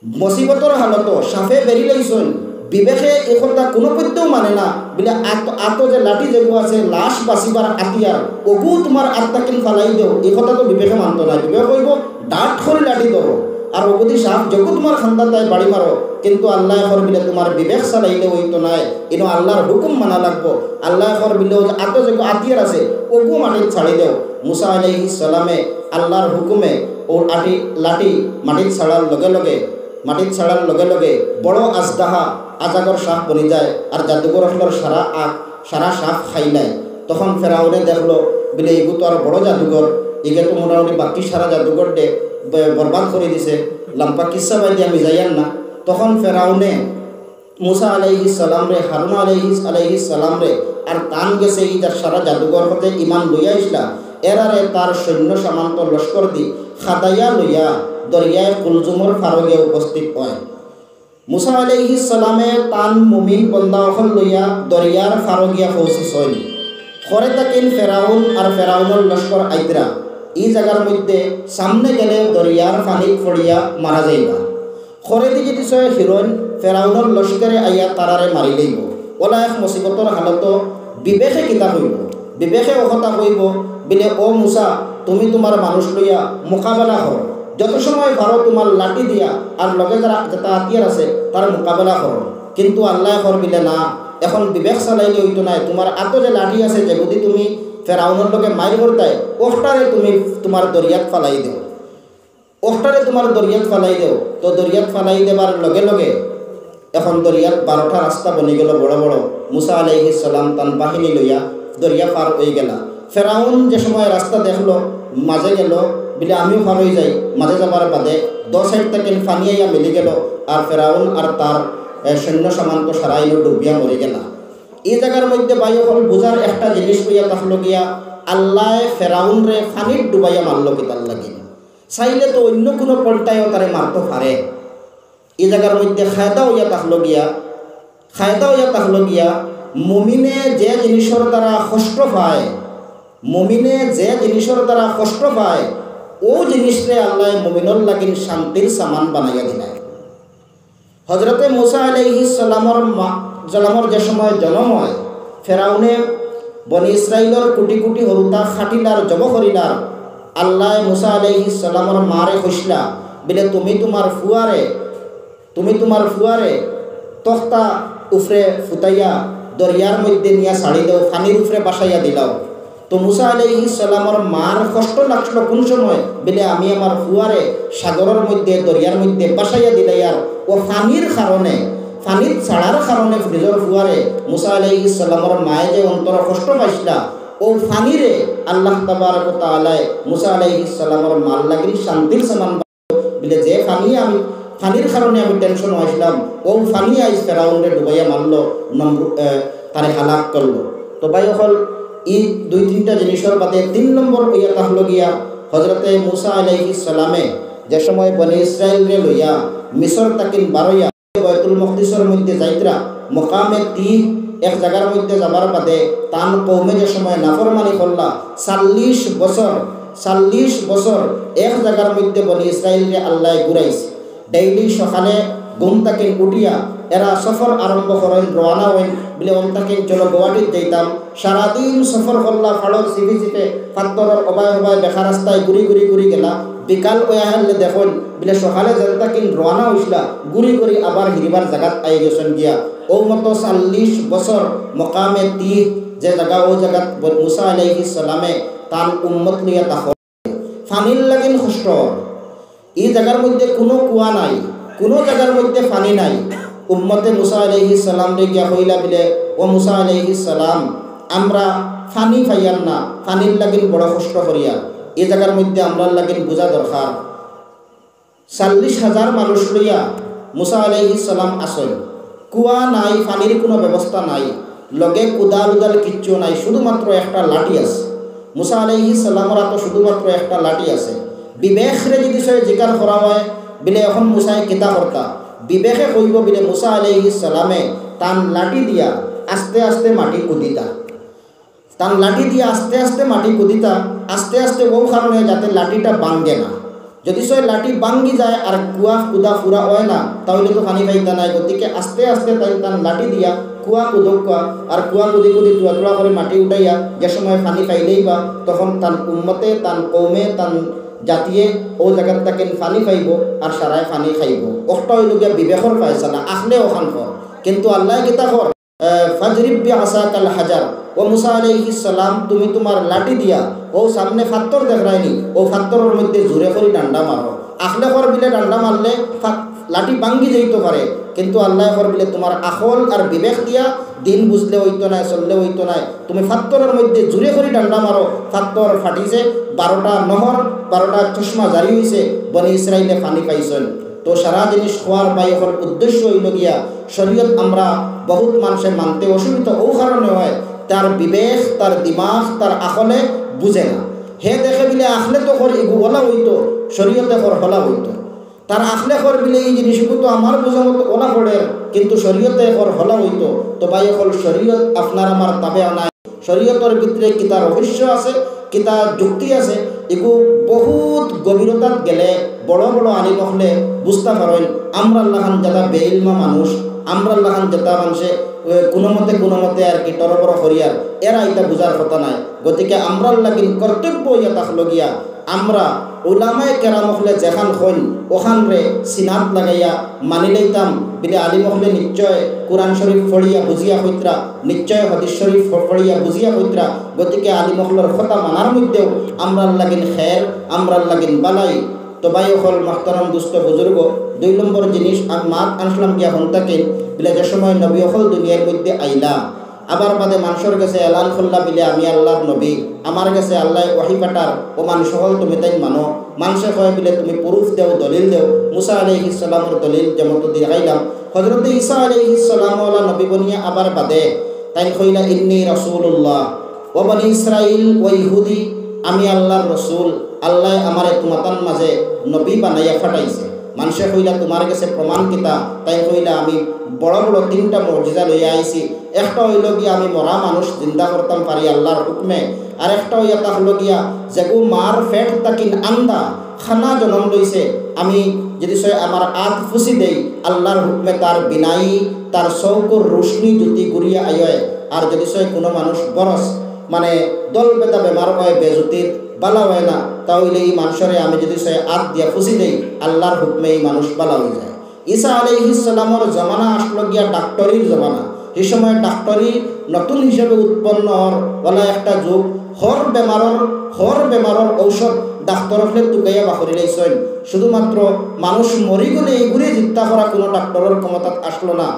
মুসিবতর হালত সাফে বেরি লাইছন, বিবেকে এই কথা কোনো পদ্যেও মানে না বলে আত যে লাঠি যেগুলো আছে লাশ বাঁচিবার আতিয়ার ওগু তোমার আত্মাকে ফালাই দেও, এই কথা তো বিবেকে মানত না। বিবেক কইব ডাট করে লাঠি ধরো আর ওগুদি সাপ যগু তোমার খান্দা তাই বাড়ি মারো। কিন্তু আল্লাহ হর বিলে তোমার বিবেক চালাইলে হইতো নাই, ইনো আল্লাহর হুকুম মানা লাগবো। আল্লাহ হর বিলেও আত যে আতিয়ার আছে ওগু মাটিত ছাড়ি দেও। মুসা আলাইহিস সালামে আল্লাহর হুকুমে ওর লাঠি মাটিত ছাড়ার লগে লগে বড় আজদাহা আজাগর সাপ বনি যায় আর জাদুঘর হলোর সারা সাপ খাইলায়। তখন ফেরাউনে দেখলো বলে এগু তো আর বড় জাদুঘর, এগে তো মোটামুটি বাকি সারা জাদুঘর ডে বরবাদ করে দিছে, লাম্পা কিসা বাইদি আমি যাইয়ান না। তখন ফেরাউনে মুসা আলাইহিস সালাম রে হারুন আলাইহিস সালাম রে আর তান গেছে এই যার সারা জাদুঘর হতে ইমান লইয়া ইসলা এরারে তার সৈন্য সামান্ত লস্কর দি খাদাইয়া লইয়া দরিয়ায় কুলজুমর ফারগে উপস্থিত হয়। মুসা আলাইহিস সালামে তান মুমিন বন্দা অখল লইয়া দরিয়ার ফারগিয়া পৌঁছিছইল। খরে তাকিন ফেরাউন আর ফেরাউনের লস্কর আইতরা এই জায়গার মধ্যে সামনে গেলে দরিয়ার পানি পড়িয়া মারা যাইবা। খরে দি যদি সয় হিরোইন ফেরাউনের লস্করে আইয়া তারারে মারি লইব ওলা এক মুসিবতর হালত বিবেকে কিতা হইব বিবেকে অকথা কইব বিলে ও মুসা তুমি তোমার মানুষ লইয়া মোকাবেলা করো যত সময় পারো তোমার লাঠি দিয়া আর লগে যারা যেটা হাতিয়ার আছে তার মোকাবেলা করো কিন্তু আল্লাহ কর বিলে না এখন বিবেক চালাইলে হইতো নাই তোমার আতো যে লাঠি আছে যে যদি তুমি ফেরাউনের লগে মাইর করতাই ওটারে তুমি তোমার দরিয়াত ফালাই দেও ওটারে তোমার দরিয়াত ফালাই দেও তো দরিয়াত ফালাই দেবার লগে লগে এখন দরিয়াত 12টা রাস্তা বনি গেল বড় বড় মুসা আলাইহিস সালাম তান বাহিনী লইয়া দরিয়া পার হয়ে গেলা ফেরাউন যে সময় রাস্তা দেখলো মাঝে গেল বলে আমিও পার হয়ে যাই মাঝে যাবার বাদে 10 সাইড থেকে পানি আইয়া মিলে গেল আর ফেরাউন আর তার সৈন্য সামান্ত সারাইল ডুবিয়া মরে গেলা এই জায়গার মধ্যে বায়ু হল বোঝার একটা জিনিস হইয়া থাকলো গিয়া আল্লাহ ফেরাউন রে ফানির ডুবাইয়া মারলো কি তার লাগে চাইলে তো অন্য কোনো পল্টায়ও তারে মারতে পারে এই জায়গার মধ্যে খায়দা হইয়া থাকলো গিয়া মুমিনে যে জিনিসের দ্বারা কষ্ট পায় মুমিনে যে জিনিসের দ্বারা কষ্ট পায় ও জিনিসরে আল্লাহ মুমিনর লাগিন শান্তির সামান বানাইয়া দিলায় হজরতে মুসা আলাইহিস সালামর যে সময় জন্ম হয় ফেরাউনে বনি ইসরাইলর কোটি কোটি হরুতা খাটিলার জব করিলার আল্লাহ মুসা আলাইহিস সালামর মারে কইসলা বলে তুমি তোমার ফুয়ারে তখতা উফরে ফুটাইয়া দরিয়ার মধ্যে নিয়া ছাড়ি দাও ফানির উফরে বাসাইয়া দিলাও তো মুসা আলাইহিস সালামর মার কষ্ট লাগছিল কোন সময় বলে আমি আমার ফুয়ারে সাগরের মধ্যে দরিয়ার মধ্যে বাসাইয়া দিলাইয়ার ও ফানির কারণে ফানির ছাড়ার কারণে ফ্রিজর ফুয়ারে মুসা আলাইহিস সালামর মায়ে যে অন্তর কষ্ট পাইছিলা ও ফানিরে আল্লাহ তাবারক ওয়া তাআলা মুসা আলাইহিস সালামর মাল লাগিন শান্তির সমান বলে যে ফানির কারণে আমি টেনশন হয়েছিলাম ও ফানি আইস ফেরাউনরে ডুবাইয়া মারলো তারে হালাক করলো তো ভাই হল এই 2-3টা জিনিসের বাদে 3 নম্বর হইয়া তাহলো গিয়া হজরতে মুসা আলাইহিস সালামে যে সময় বনি ইসরাইলরে লইয়া মিশর তাকিন বারইয়া বাইতুল মুকদ্দিসের মধ্যে যাইতরা মকামে তিহ এক জায়গার মধ্যে যাবার বাদে তান কৌমে যে সময় নাফরমানি করলা 40 বছর এক জায়গার মধ্যে বনি ইসরাইলরে আল্লাহ ঘুরাইছে ডেইলি সকালে ঘুম থেকে উঠিয়া এরা সফর আরম্ভ করেন রওনা হইন বলে অন্তাকিন চলো গুয়াহাটিত যাইতাম সারাদিন সফর করলা ফাড়র চিপে পাত্তরের অবায় দেখা রাস্তায় ঘুরি গেলা বিকাল ওয়া হারলে দেখুন বলে সকালে যেতাকিন রওনা হইসলা ঘুরি আবার হিরিবার জায়গাত আই গেছেন গিয়া ও মতো 40 বছর মকামে তিহ যে জায়গা ও জায়গাত মুসা আলাইহিস সালামে তান উম্মত লিয়া তাহ ফানির লাগিন কষ্ট এই জায়গার মধ্যে কোনো কুয়া নাই কোনো জায়গার মধ্যে পানি নাই উম্মতে মুসা আলাইহিস সালাম রে গিয়া হইলা বলে ও মুসা আলাইহিস সালাম আমরা পানি পাইয়ার না পানির লাগিন বড় কষ্ট করিয়া এই জায়গার মধ্যে আমরা লাগিন বোঝা দরকার 40,000 মানুষ লইয়া মুসা আলাইহিস সালাম আসেন কুয়া নাই পানির কোনো ব্যবস্থা নাই লগে কুদাল কিচ্ছু নাই শুধুমাত্র একটা লাঠি আছে মুসা আলাইহিস সালামর তো শুধুমাত্র একটা লাঠি আছে বিবেকরে যদি সে জিকার করা হয় বলে এখন মুসাই কিতা করতা বিবেকে কইব বলে মুসা আলাইহিস সালামে তান লাঠি দিয়া আস্তে আস্তে মাটি কুদিতা আস্তে আস্তে ও কারণে যাতে লাঠিটা ভাঙ্গে না যদি সে লাঠি ভাঙ্গি যায় আর কুদা ফুরা হয় না তাহলে তো পানি পাইতা নাই গতিকে আস্তে আস্তে তাই তান লাঠি দিয়া কুদা আর কুদি টুয়া করে মাটি উঠাইয়া যে সময় পানি পাইলেই বা তখন তান উম্মতে তান কৌমে তান জাতিয়ে ও জায়গাত তাকে পানি পাইব আর সারায় পানি খাইব অষ্ট হইলগিয়া বিবেকর ফায়সালা আখলে ওখান কর কিন্তু আল্লাহ কিতা কর ফাজরিব বিআসাকাল হাজার ও মুসা আলাইহিস সালাম তুমি তোমার লাঠি দিয়া ও সামনে ফাত্তর দেখরাইনি ও ফাত্তরের মধ্যে জোরে করে ডান্ডা মারো আখলে কর বিলে ডান্ডা মারলে লাঠি ভাঙ্গি যাইতে পারে কিন্তু আল্লাহ কর বিলে তোমার আখল আর বিবেক দিয়া দিন বুঝলে হইতো নাই চললে হইতো নাই তুমি ফাত্তরের মধ্যে জোরে করে ডান্ডা মারো ফাত্তর ফাটিছে 12টা নহর 12টা চশমা জারি হয়েছে বনি ইসরাইলে পানি পাইছেন তো সারা জিনিস খোয়ার বাইকর উদ্দেশ্য হইল গিয়া শরীয়ত আমরা বহুত মানুষের মানতে অসুবিধা ও কারণে হয় তার বিবেক তার দিমাগ তার আখলে বুঝে না হে দেখে বিলে আখলে তো কর এগু হলা হইতো শরীয়তে কর হলা হইতো তার আখলে কর বিলে এই জিনিসগুলো তো আমার বোঝা মতো ওলা পড়ে কিন্তু শরীয়তে কর হলা হইতো তো বাইকল শরীয়ত আপনার আমার তাবে আনায় শরীয়তের ভিতরে কিতা রহস্য আছে কিতা যুক্তি আছে এগু বহুত গভীরতাত গেলে বড় বড় আলিম হলে বুঝতে পারেন আমরা আল্লাহান যারা বেইলমা মানুষ, আমরা আল্লাহান যারা মানুষে কোনো মতে আর কি টরবর হরিয়ার, এরা এটা বুঝার কথা নাই। গতিকে আমরা লাগিন কর্তব্য ইয়া তাহলগিয়া আমরা উলামায়ে কেরাম হলে যেখান হইন ওখান রে সিনাত লাগাইয়া মানি লইতাম বিলে আলিম হলে নিশ্চয় কোরআন শরীফ পড়িয়া বুঝিয়া হইত্রা, নিশ্চয় হাদিস শরীফ পড়িয়া বুঝিয়া হইত্রা। গতিকে আলিম হলের কথা মানার মধ্যেও আমরা লাগিন খের, আমরা লাগিন বালাই। তো ভাই হল মাহতারাম দুস্থ বুজুর্গ, 2 নম্বর জিনিস আমি মাত আনসলাম গিয়া হন থাকেন বিলে যে সময় নবী হল দুনিয়ার মধ্যে আইলা, আবার বাদে মানুষের কাছে এলান করলা বিলে আমি আল্লাহর নবী, আমার কাছে আল্লাহ ওয়াহি পাঠার, ও মানুষ হল তুমি তাই মানো। মানুষে কয় বিলে তুমি প্রুফ দেও, দলিল দেও। মুসা আলাইহিস সালামের দলিল যেমন দেখাইলাম, হযরত ঈসা আলাইহিস সালাম ওয়ালা নবী বনিয়া আবার বাদে তাই কইলা ইন্নী রাসূলুল্লাহ ওয়া বনি ইসরাইল ওয়া ইহুদি, আমি আল্লাহর রসুল, আল্লাহ আমারে তোমাতান মাঝে নবী বানাইয়া ফাটাইছে। মানুষে কইলা তোমার কাছে প্রমাণ কিতা? তাই কইলা আমি বড় বড় 3টা মুজিজা লইয়া আইছি। একটা হইল গিয়া আমি মরা মানুষ জিন্দা করতাম পারি আল্লাহর হুকমে, আর একটা হইয়া তা হলো গিয়া যেগু মার ফেট তাকিন আন্দা খানা জন্ম লইছে, আমি যদি সে আমার আত ফুসি দেই আল্লাহর হুকমে তার বিনাই তার চৌকর রোশনি জ্যোতি ঘুরিয়া আয়। আর যদি সে কোনো মানুষ বরস মানে দল বেদা বেমার হয়, বেজুতির বালা হয় না, তাহলে এই মানুষের আমি যদি সে আত দিয়া ফুসি দেই আল্লাহর হুকমে এই মানুষ বালা হয়ে যায়। ঈসা আলাইহিস সালামের জমানা আসলো গিয়া ডাক্তারির জমানা। এই সময় ডাক্তারি নতুন হিসেবে উৎপন্ন হওয়ার একটা যুগ। হর বেমারর ঔষধ ডাক্তার হলে টুকাইয়া বাকরি লাইছেন। শুধুমাত্র মানুষ মরি গেলে এইগুলি চিন্তা করা কোনো ডাক্তারের ক্ষমতা আসলো না।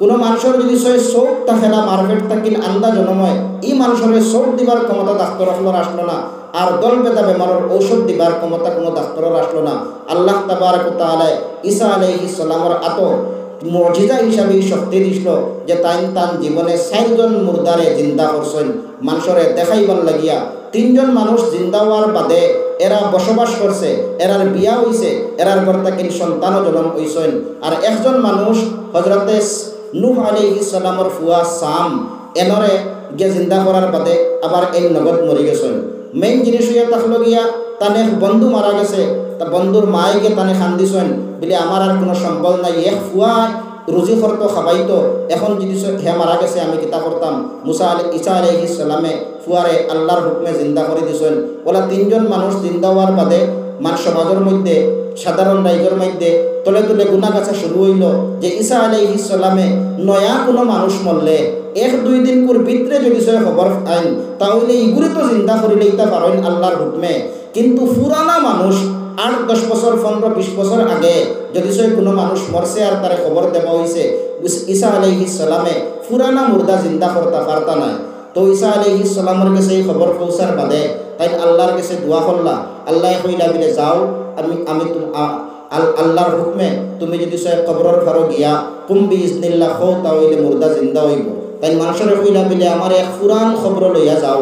কোনো মানুষের যদি সে চোখ থাকে না মার্কেট থাকিল আন্দা জনময়, এই মানুষের চোখ দিবার ক্ষমতা ডাক্তার হলের আসলো না। আর দল বেদা বেমারের ঔষধ দিবার ক্ষমতা কোনো ডাক্তারের আসলো না। আল্লাহ তাবারক ওয়া তাআলা ঈসা আলাইহিস সালামের আত মুজিজা হিসাবে শক্তি দিছিল যে তান জীবনে 4 জন মুর্দারে জিন্দা করছেন মানুষরে দেখাইবার লাগিয়া। 3 জন মানুষ জিন্দা হওয়ার বাদে এরা বসবাস করছে, এরার বিয়া হইছে, এরার বর্তাকিন সন্তানও জন্ম হইছেন। আর একজন মানুষ হযরতে নূহ আলাইহিস সালামের ফুয়া সাম এনরে গিয়ে জিন্দা করার বাদে আবার এই নগদ মরি গেছেন। মেইন জিনিস হইয়া থাকলো গিয়া তানে বন্ধু মারা গেছে, তা বন্ধুর মায়ে গিয়ে তানে খান্দিছেন বলে আমার আর কোনো সম্বল নাই, এক ফুয়া রুজি করতো খাবাইতো, এখন যদি হে মারা গেছে আমি কিতা করতাম। ঈসা আলাইহিস সালামে ফুয়ারে আল্লাহর হুকমে জিন্দা করে দিছেন। ওলা 3 জন মানুষ জিন্দা হওয়ার বাদে সমাজের মধ্যে সাধারণ রাইজের মধ্যে তলে তলে গুণা গাছা শুরু হইল যে ঈসা আলাইহিস সালামে নয়া কোনো মানুষ মরলে 1-2 দিন ভিতরে যদি সে খবর আইন তাহলে ইগুলি তো জিন্দা করিলে ইতা পারেন আল্লাহর হুকমে। কিন্তু পুরানা মানুষ 8-10 বছর 15-20 বছর আগে যদি সে কোনো মানুষ মরছে আর তারে খবর দেওয়া হয়েছে, ঈসা আলাইহিস সালামে পুরানা মুর্দা জিন্দা করতে পারতা না। তো ঈসা আলাইহিস সালামের কাছে এই খবর পৌঁছার বাদে তাই আল্লাহর কাছে দোয়া করলা। আল্লাহ কইলা বিলে যাও আমি আল্লাহর হুকমে তুমি যদি সে কবরের ঘর গিয়া কুম বিইজনিল্লাহ হও তাহলে মুর্দা জিন্দা হইব। তাই মানুষের কইলা বিলে আমার এক পুরান খবর লইয়া যাও।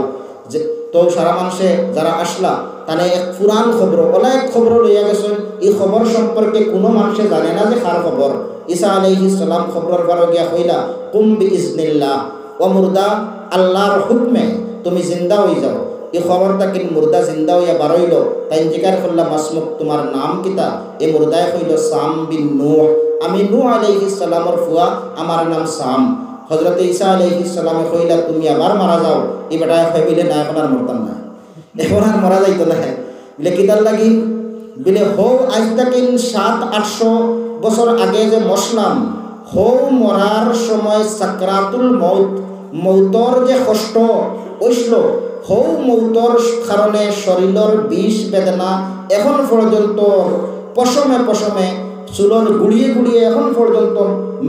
যে তো সারা মানুষে যারা আসলা তানে এক পুরান খবর অনেক খবর লইয়া গেছেন। এই খবর সম্পর্কে কোনো মানুষে জানে না যে কার খবর। ঈসা আলাইহিস সালাম খবরের ঘর গিয়া কইলা কুম বিইজনিল্লাহ ও মুর্দা আল্লাহর হুকমে তুমি জিন্দা হয়ে যাও। এই খবরটা কিন্তু মুর্দা জিন্দা হইয়া বারইল। তাই জিকার করলা মাসমুক তোমার নাম কিতা? এই মুর্দায় কইল সাম বিন নূহ, আমি নূহ আলাইহিস সালামের ফুয়া, আমার নাম সাম। হযরত ঈসা আলাইহিস সালামে কইলা তুমি আবার মারা যাও। এই বেটায় কইলে না এখন আর মরতাম না, এখন আর মরা যাইতো না। বলে কিতার লাগি বলে হো আজ তাকিন 700-800 বছর আগে যে মসলাম হো মরার সময় সাকরাতুল মৌতর যে কষ্ট হইছিল, হৌ মৌতর কারণে শরীরের বিষ বেদনা এখন পর্যন্ত পশমে চুলর গুড়িয়ে এখন পর্যন্ত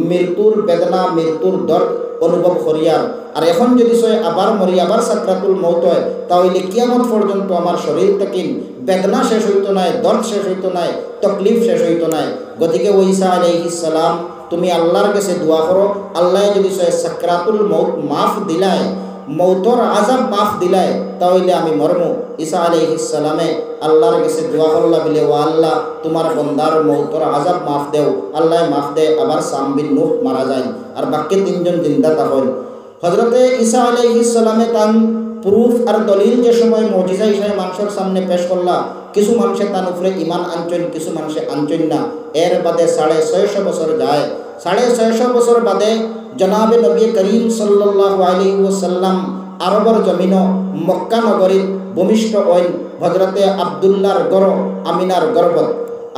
মৃত্যুর বেদনা মৃত্যুর দর্দ অনুভব করিয়ার। আর এখন যদি সে আবার মরি আবার সাকরাতুল মৌত হয় তাহলে কিয়ামত পর্যন্ত আমার শরীর থেকে বেদনা শেষ হইতো নাই, দর্দ শেষ হইতো নাই, তকলিফ শেষ হইতো নাই। গতিকে ওই ঈসা আলাইহিস সালাম তুমি আল্লাহর কাছে দোয়া করো, আল্লাহ যদি সে সাকরাতুল মৌত মাফ দিলায়, মৌতর আজাব মাফ দিলায় তাহলে আমি মরমু। ঈসা আলাইহিস সালামে আল্লাহর কাছে দোয়া করলা বলে ও আল্লাহ তোমার বন্দার মৌতর আজাব মাফ দেও। আল্লাহ মাফ দেয়, আবার সাম বিন নূহ মারা যায় আর বাকি 3 জন জিন্দা তখন। হযরতে ঈসা আলাইহিস সালামে তান প্রুফ আর দলিল যে সময় মজিজা হিসাবে মানুষের সামনে পেশ করলা, কিছু মানুষে তার উপরে ইমান আনছেন, কিছু মানুষে আনছেন না। এর বাদে 650 বছর যায়। 650 বছর বাদে জনাবে নবী করিম সাল্লাল্লাহু আলাইহি ওয়াসাল্লাম আরবর জমিন মক্কা নগরীর ভূমিষ্ঠ হইন হজরতে আবদুল্লাহর গড় আমিনার গর্ভত।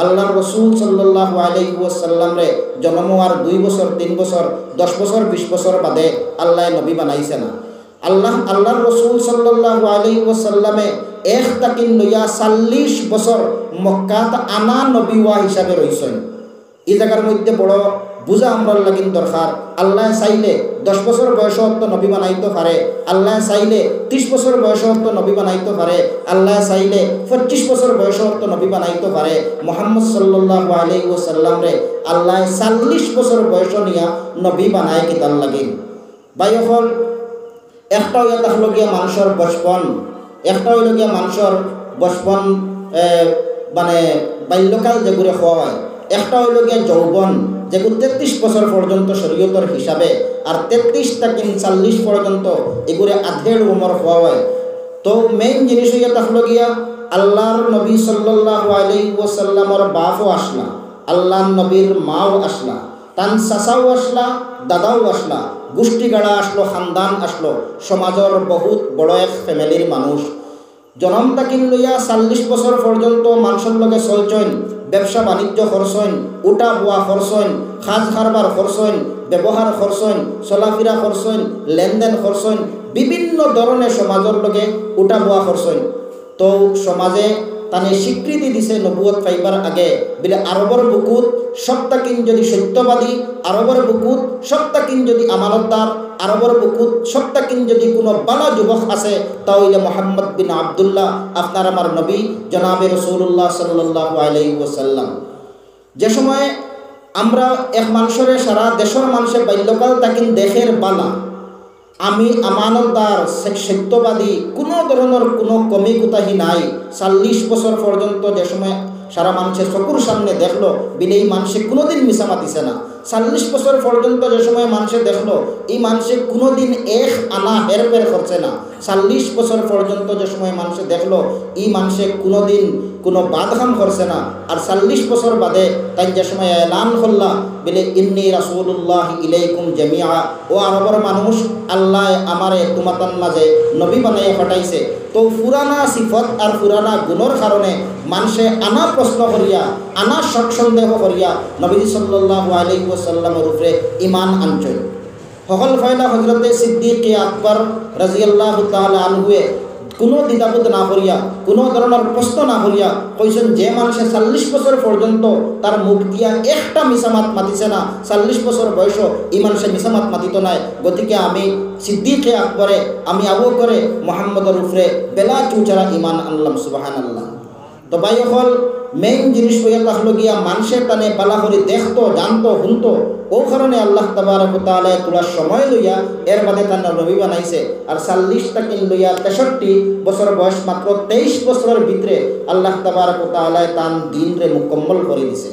আল্লাহর রসুল সাল্লাল্লাহু আলাইহি ওয়াসাল্লাম রে জন্ম আর 2 বছর 3 বছর 10 বছর 20 বছর বাদে আল্লাহ নবী বানাইছে না। আল্লাহর রসুল সাল্লাল্লাহু আলাইহি ওয়াসাল্লামে এক তাকিন লইয়া 40 বছর মক্কাত আনা নবী ওয়া হিসাবে রইছেন। এই জায়গার মধ্যে বড় বুঝা আমরা লাগিন দরকার। আল্লাহ চাইলে 10 বছর বয়সত তো নবী বানাইতে পারে, আল্লাহ চাইলে 30 বছর বয়সত তো নবী বানাইতে পারে, আল্লাহ চাইলে 25 বছর বয়সত তো নবী বানাইতে পারে। মুহাম্মদ সাল্লাল্লাহু আলাইহি ওয়াসাল্লাম রে আল্লাহ 40 বছর বয়স নিয়া নবী বানায় কিতাল লাগিন। বাইহল একটা হইয়া থাকলো গিয়া মানুষের বচপন, একটা হইল গিয়া মানুষের বচপন মানে বাল্যকাল যেগুলো হয়, একটা হইল গিয়া যৌবন যেগুলো 33 বছর পর্যন্ত শরীয়তের হিসাবে, আর 33 থেকে 40 পর্যন্ত এগুলো আধের উমর হওয়া হয়। তো মেইন জিনিস হইয়া থাকলো গিয়া আল্লাহর নবী সাল্লাল্লাহু আলাইহি ওয়াসাল্লামর বাপও আসলা, আল্লাহর নবীর মাও আসলা, তান চাচাও আসলা, দাদাও আসলা, গোষ্ঠী গাড়া আসলো, খানদান আসলো, সমাজের বহুত বড় এক ফ্যামিলির মানুষ। জনম তাকিন লইয়া 40 বছর পর্যন্ত মানুষের লগে চলছেন, ব্যবসা বাণিজ্য করছেন, উঠা বোয়া করছেন, খাজ খারবার করছেন, ব্যবহার করছেন, চলাফেরা করছেন, লেনদেন করছেন, বিভিন্ন ধরনের সমাজের লগে উঠা বোয়া করছেন। তো সমাজে তানে স্বীকৃতি দিছে নবুয়ত পাইবার আগে বলে আরবর বুকুত সপ্তাকিন যদি সত্যবাদী, আরবর বুকুত সপ্তাকিন যদি আমানতদার, আরবর বুকুত সপ্তাকিন যদি কোনো বালা যুবক আছে তাহলে মোহাম্মদ বিন আবদুল্লাহ আপনার আমার নবী জনাবে রাসূলুল্লাহ সাল্লাল্লাহু আলাইহি ওয়াসাল্লাম। যে সময় আমরা এক মানুষের সারা দেশের মানুষের বাল্যকাল তাকিন দেখের বালা, আমি আমানতদার, সত্যবাদী, কোনো ধরনের কোনো কমি কুতাহি নাই। 40 বছর পর্যন্ত যে সময় সারা মানুষের চকুর সামনে দেখলো বিলে এই মানুষে কোনোদিন মিশা মাতিছে না। 40 বছর পর্যন্ত যে সময় মানুষে দেখলো এই মানুষে কোনোদিন এক আনা হেরফের করছে না। 40 বছর পর্যন্ত যে সময় মানুষে দেখলো এই মানুষে কোনোদিন কোনো বাদখাম করছে না। আর 40 বছর বাদে তাই যে সময় এলান করলা বলে ইন্নী রাসূলুল্লাহ ইলাইকুম জামিআ, ও আরবর মানুষ আল্লাহ আমারে তোমাতান মাঝে নবী বানাইয়া পাঠাইছে। তো পুরানা সিফত আর পুরানা গুণর কারণে মানুষে আনা প্রশ্ন করিয়া, আনা শক সন্দেহ করিয়া নবী সাল্লাল্লাহু আলাইহি ওয়াসাল্লামের উপরে ঈমান আনছেন। হকল ফায়দা হযরতে সিদ্দিক আকবর রাদিয়াল্লাহু তাআলা আনহুয়ে কোনো দ্বিধাবোধ না করিয়া, কোনো ধরনের প্রশ্ন না করিয়া কইছেন যে মানুষে 40 বছর পর্যন্ত তার মুখ দিয়া একটা মিসামাত মাতিছে না, 40 বছর বয়স এই মানুষে মিসামাত মাতিত নাই। গতিকে আমি সিদ্দিকে আকবরে, আমি আবু করে মোহাম্মদের উপরে বেলা চুচারা ইমান আনলাম। সুবহানাল্লাহ। তো ভাই হল মেইন জিনিস হইয়া থাকলো গিয়া মানুষের টানে পালা করে দেখতো, জানতো, শুনতো। ও কারণে আল্লাহ তাবারক ওয়া তাআলা তোলার সময় লইয়া এর বাদে তার নবী বানাইছে। আর 40 থেকে লইয়া 63 বছর বয়স মাত্র 23 বছরের ভিতরে আল্লাহ তাবারক ওয়া তাআলা তান দিনরে মুকম্মল করে দিছে।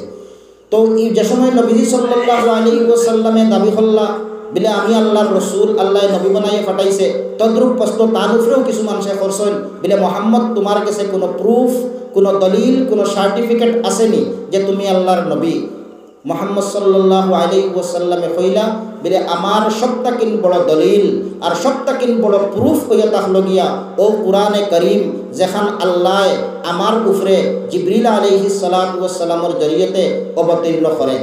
তো এই যে সময় নবী সাল্লাল্লাহু আলাইহি ওয়াসাল্লামে দাবি করলা বলে আমি আল্লাহর রসুল, আল্লাহ নবী বানাইয়া পাঠাইছে, তদ্রূপ প্রশ্ন তার উপরেও কিছু মানুষে করছেন বলে মোহাম্মদ তোমার কাছে কোনো প্রুফ, কোনো দলিল, কোনো সার্টিফিকেট আসেনি যে তুমি আল্লাহর নবী? মোহাম্মদ সাল্লাল্লাহু আলাইহি ওয়াসাল্লামে কইলা বলে আমার সবটাকিন বড় দলিল আর সবটাকিন বড় প্রুফ হইয়া থাকলো গিয়া ও কুরআনে করিম, যেখান আল্লাহ আমার উপরে জিবরিল আলাইহিস সালাতু ওয়াস সালামের জরিয়তে অবতীর্ণ করে।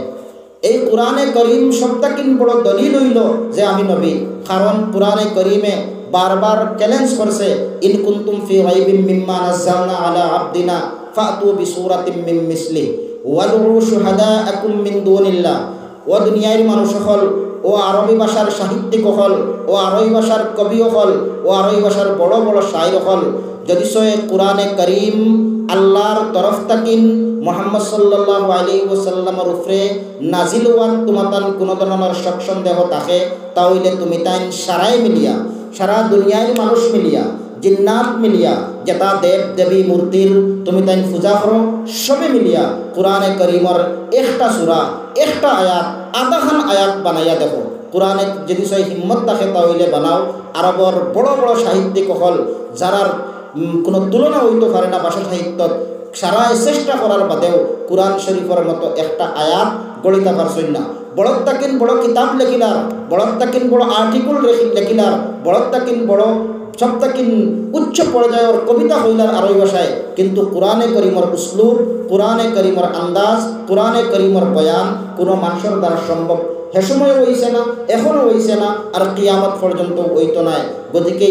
এই কুরআনে করিম সবটাকিন বড় দলিল হইল যে আমি নবী। কারণ কুরআনে করিমে বারবার চ্যালেঞ্জ করছে ইন কুনতুম ফি গায়বিম মিম্মা নাযালনা আলা আবদিনা ফাতু বিসূরাতিম মিন মিসলি ওয়াদউ শুহাদাআকুম মিন দুনিল্লাহ। ও দুনিয়ার মানুষ হল, ও আরবি ভাষার সাহিত্যিক হল, ও আরবি ভাষার কবি হল, ও আরবি ভাষার বড় বড় শায়র হল, যদি সে কুরআনে করিম আল্লাহর তরফ তাকিন মুহাম্মদ সাল্লাল্লাহু আলাইহি ওয়াসাল্লামের উপরে নাজিল হওয়ার তোমাতান কোনো ধরনের শক সন্দেহ থাকে, তাহলে তুমি তাই সারাই মিলিয়া, সারা দুনিয়ার মানুষ মিলিয়া, জিন্নাত মিলিয়া, যেটা দেব দেবী মূর্তির তুমি তাই পূজা করো, সবে মিলিয়া কোরআনে করিমর একটা সূরা, একটা আয়াত, আধাখান আয়াত বানাইয়া দেখো। কোরআনে যদি সই হিম্মত থাকে তাহলে বানাও। আরবর বড় বড় সাহিত্যিক হল যারার কোনো তুলনা হইতে পারে না ভাষা সাহিত্যত, সারা চেষ্টা করার বাদেও কোরআন শরীফের মতো একটা আয়াত গড়িতে পারছেন না। বড়ত তাকিন বড় কিতাব লেখিলার, বড়ত তাকিন বড় আর্টিকেল লেখিলার, বড়ত তাকিন বড় সবতাকিন উচ্চ পর্যায়ের কবিতা হইলার আরবি ভাষায়, কিন্তু কোরআনে করিমর উসলুব, কোরআনে করিমর আন্দাজ, কোরআনে করিমর বয়ান কোনো মানুষের দ্বারা সম্ভব হে সময় হইছে না, এখনও হইছে না, আর কিয়ামত পর্যন্ত হইতো নাই। গতিকে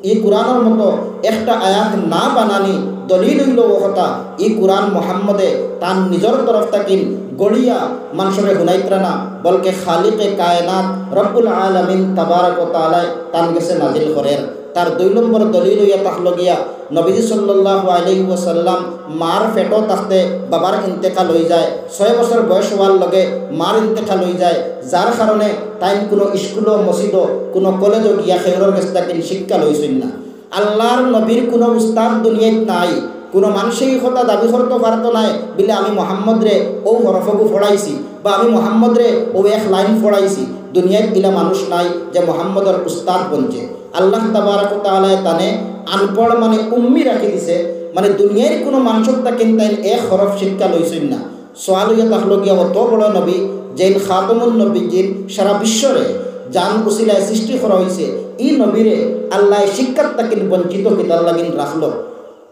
এই কোরআনের মতো একটা আয়াত না বানানি দলিল হইল ও কথা এই কোরআন মোহাম্মদে তার নিজের তরফ থাকিন গড়িয়া মানুষের হুনাইত্রা না, বলকে খালিকে কায়নাত রব্বুল আলামিন তাবারক ওয়া তাআলা তান গেছে নাজিল করেন। তার 2 নম্বর দলিল হইয়া তাহলো গিয়া নবীজি সাল্লাল্লাহু আলাইহি ওয়াসাল্লাম মার পেটও থাকতে বাবার ইন্তেকাল হয়ে যায়, 6 বছর বয়স হওয়ার লগে মার ইন্তেকাল হয়ে যায়, যার কারণে তাই কোনো স্কুলও মসজিদও কোনো কলেজও গিয়া খেউরের কাছ থেকে শিক্ষা লইছেন না। আল্লাহর নবীর কোনো উস্তাদ দুনিয়াত নাই, কোনো মানুষের কথা দাবি করতে পারতো নাই বলে আমি মোহাম্মদ রে ও হরফগু ফড়াইছি বা আমি মোহাম্মদ রে ও এক লাইন ফড়াইছি। দুনিয়ায় ইলা মানুষ নাই যে মোহাম্মদের উস্তাদ বনছে। আল্লাহ তাবারক ওয়া তাআলা তানে আনপড় মানে উম্মি রাখি দিছে, মানে দুনিয়ার কোনো মানুষের তাকে তাই এক হরফ শিক্ষা লইছেন না। সোয়াল হইয়া তাহলো গিয়া অত বড় নবী যেন খাতমুন নবীজির সারা বিশ্বরে জান উসিলায় সৃষ্টি করা হয়েছে, এই নবীরে আল্লাহ শিক্ষার তাকে বঞ্চিত কিতার লাগিন রাখলো।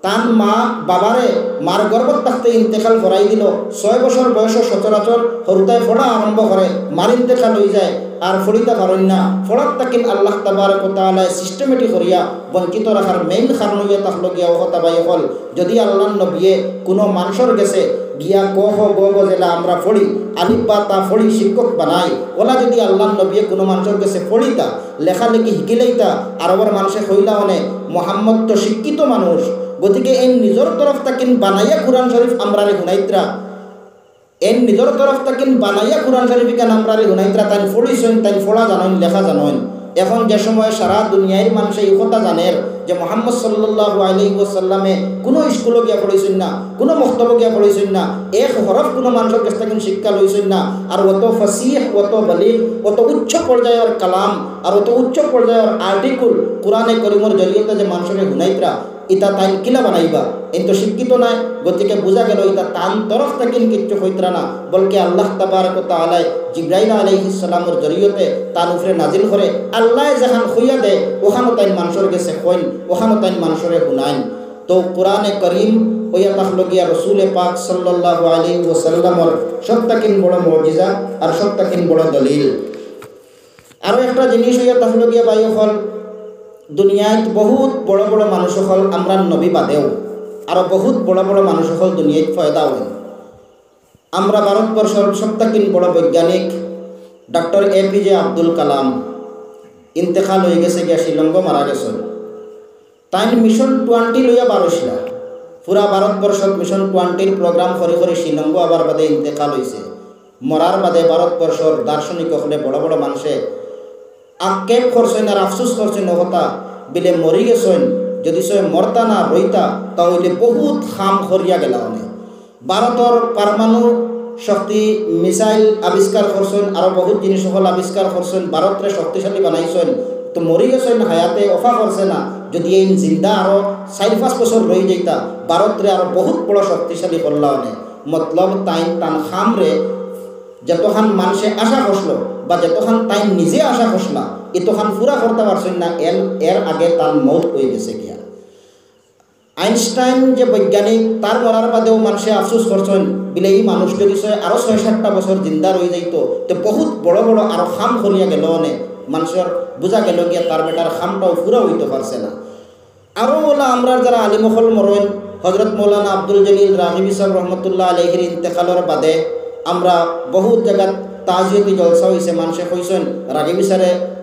তান মা বাবারে মার গর্ভত থাকতে ইন্তেকাল করাই দিল, 6 বছর বয়স সচরাচর হরুতায় ফোড়া আরম্ভ করে, মার ইন্তেকাল হয়ে যায় আর ফড়িতে পারেন না। ফড়ার তাকিন আল্লাহ তাবারক ওয়া তাআলা সিস্টেমেটিক করিয়া বঞ্চিত রাখার মেইন কারণ হইয়া তাহলো গিয়া কথা বাই হল যদি আল্লাহ নবিয়ে কোনো মানুষের গেছে গিয়া ক খ গ গ জেলা আমরা ফড়ি আলিফ বা তা ফড়ি শিক্ষক বানাই, ওলা যদি আল্লাহ নবিয়ে কোনো মানুষের গেছে ফড়িতা লেখালেখি শিকিলেইতা আরবের মানুষে হইলা মানে মোহাম্মদ তো শিক্ষিত মানুষ, গতিকে এই নিজের তরফ তাকিন বানাইয়া কুরআন শরীফ আমরারে হুনাইত্রা, এই নিজের তরফ তাকিন বানাইয়া কুরআন শরীফ কেন আমরারে হুনাইত্রা তাই ফড়িছেন, তাই ফড়া জানেন, লেখা জানেন। এখন যে সময় সারা দুনিয়ার মানুষ এই কথা জানেন যে মোহাম্মদ সাল্লাল্লাহু আলাইহি ওয়াসাল্লামে কোনো স্কুলে গিয়া পড়েছেন না, কোনো মক্তবে গিয়া পড়েছেন না, এক হরফ কোনো মানুষের কাছ থেকে শিক্ষা লইছেন না, আর অত ফাসিহ অত বলিগ অত উচ্চ পর্যায়ের কালাম আর অত উচ্চ পর্যায়ের আর্টিকেল কোরআনে করিমর জরিয়তে যে মানুষের হুনাইত্রা ইতা তাই কিলা বানাইবা, এই তো শিক্ষিত নাই। গতিকে বোঝা গেল ইতা তান তরফ থেকে কিচ্ছু হইতরা না, বলকে আল্লাহ তাবারক ওয়া তাআলা জিবরাইল আলাইহিস সালামের জরিয়তে তার উপরে নাজিল করে আল্লাহ যেখান হইয়া দেয় ওখানো তাই মানুষের গেছে কইন, ওখানো তাই মানুষের হুনাইন। তো কোরআনে করিম হইয়া তাহলো গিয়া রসুলে পাক সাল্লাল্লাহু আলাইহি ওয়াসাল্লামর সবটাকিন বড় মুজিজা আর সবটাকিন বড় দলিল। আরও একটা জিনিস হইয়া তাহলো গিয়া বায়ু হল দুনিয়ায় বহুত বড় বড় মানুষ হল আমরা নবী বাদেও আরও বহুত বড় বড় মানুষ হল দুনিয়ায় ফয়দা হয়। আমরা ভারতবর্ষের সবটাকিন বড় বৈজ্ঞানিক ডক্টর APJ আব্দুল কালাম ইন্তেকাল হয়ে গেছে গিয়া শিলঙ্গ মারা গেছে। তাই মিশন 20 লইয়া বারোশিলা পুরা ভারতবর্ষত মিশন 20 প্রোগ্রাম করে করে শিলঙ্গ আবার বাদে ইন্তেকাল হয়েছে। মরার বাদে ভারতবর্ষর দার্শনিক হলে বড় বড় মানুষে আক্ষেপ করছেন আর আফসোস করছেন কথা বিলে মরি গেছেন, যদি সে মরতা না রইতা তাহলে বহুত খাম করিয়া গেলা। অনেক ভারতের পারমাণু শক্তি মিসাইল আবিষ্কার করছেন, আরও বহুত জিনিস সকল আবিষ্কার করছেন, ভারতরে শক্তিশালী বানাইছেন, তো মরি গেছেন হায়াতে অফা করছে না। যদি এই জিন্দা আরও 4-5 বছর রয়ে যাইতা ভারতরে আরও বহুত বড় শক্তিশালী করলা। অনেক মতলব তাই তান খামরে যতখান মানুষে আশা করছিল বা যতখান তাই নিজে আশা করছিলা এতখান পুরা করতে পারছেন না, এর আগে তার মৌত হয়ে গেছে গিয়া। আইনস্টাইন যে বৈজ্ঞানিক তার মরার বাদেও মানুষে আফসোস করছেন বিলে এই মানুষ যদি আরও 6-7টা বছর জিন্দা রয়ে যাইত তো বহুত বড় বড় আরও খাম করিয়া গেল। অনেক মানুষের বোঝা গেল গিয়া তার বেটার খামটাও পুরা হইতে পারছে না। আরও বলা আমরা যারা আলিমহল মরেন হজরত মৌলানা আব্দুল জলিল রাগিবি সাহেব রহমতুল্লাহ আলাইহির ইন্তেকালের বাদে আমরা বহুত জায়গাত তাজিয়তি জলসা হয়েছে। মানুষে কইছেন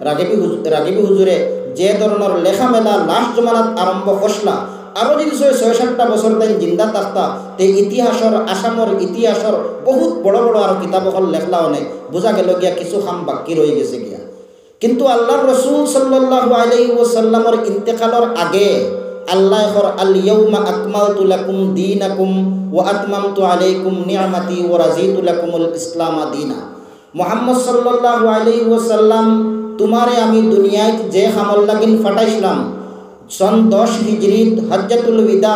রাগিবি হুজুরে যে ধরনের লেখামেলা লাস্ট জমানাত আরম্ভ করছলা আরও যদি 6-7টা বছর তাই জিন্দা থাকতা তে ইতিহাসর আসামর ইতিহাসর বহুত বড় বড় আরও কিতাবকল লেখলা। অনেক বোঝা গেল গিয়া কিছু খাম বাকি রয়ে গেছে গিয়া। কিন্তু আল্লাহর রসুল সাল্লাল্লাহু আলাইহি ওয়াসাল্লামর ইন্তেকালের আগে আল্লাহ আল ইয়াউমা আকমালতু লাকুম দীনাকুম ওয়া আতমামতু আলাইকুম নি'মাতি ওয়া রাযিতু লাকুমুল ইসলামা দীনা। মুহাম্মদ সাল্লাল্লাহু আলাইহি ওয়াসাল্লাম তোমারে আমি দুনিয়ায় যে খামল লাগিন ফাটাইছিলাম সন 10 হিজরিত হজ্জাতুল বিদা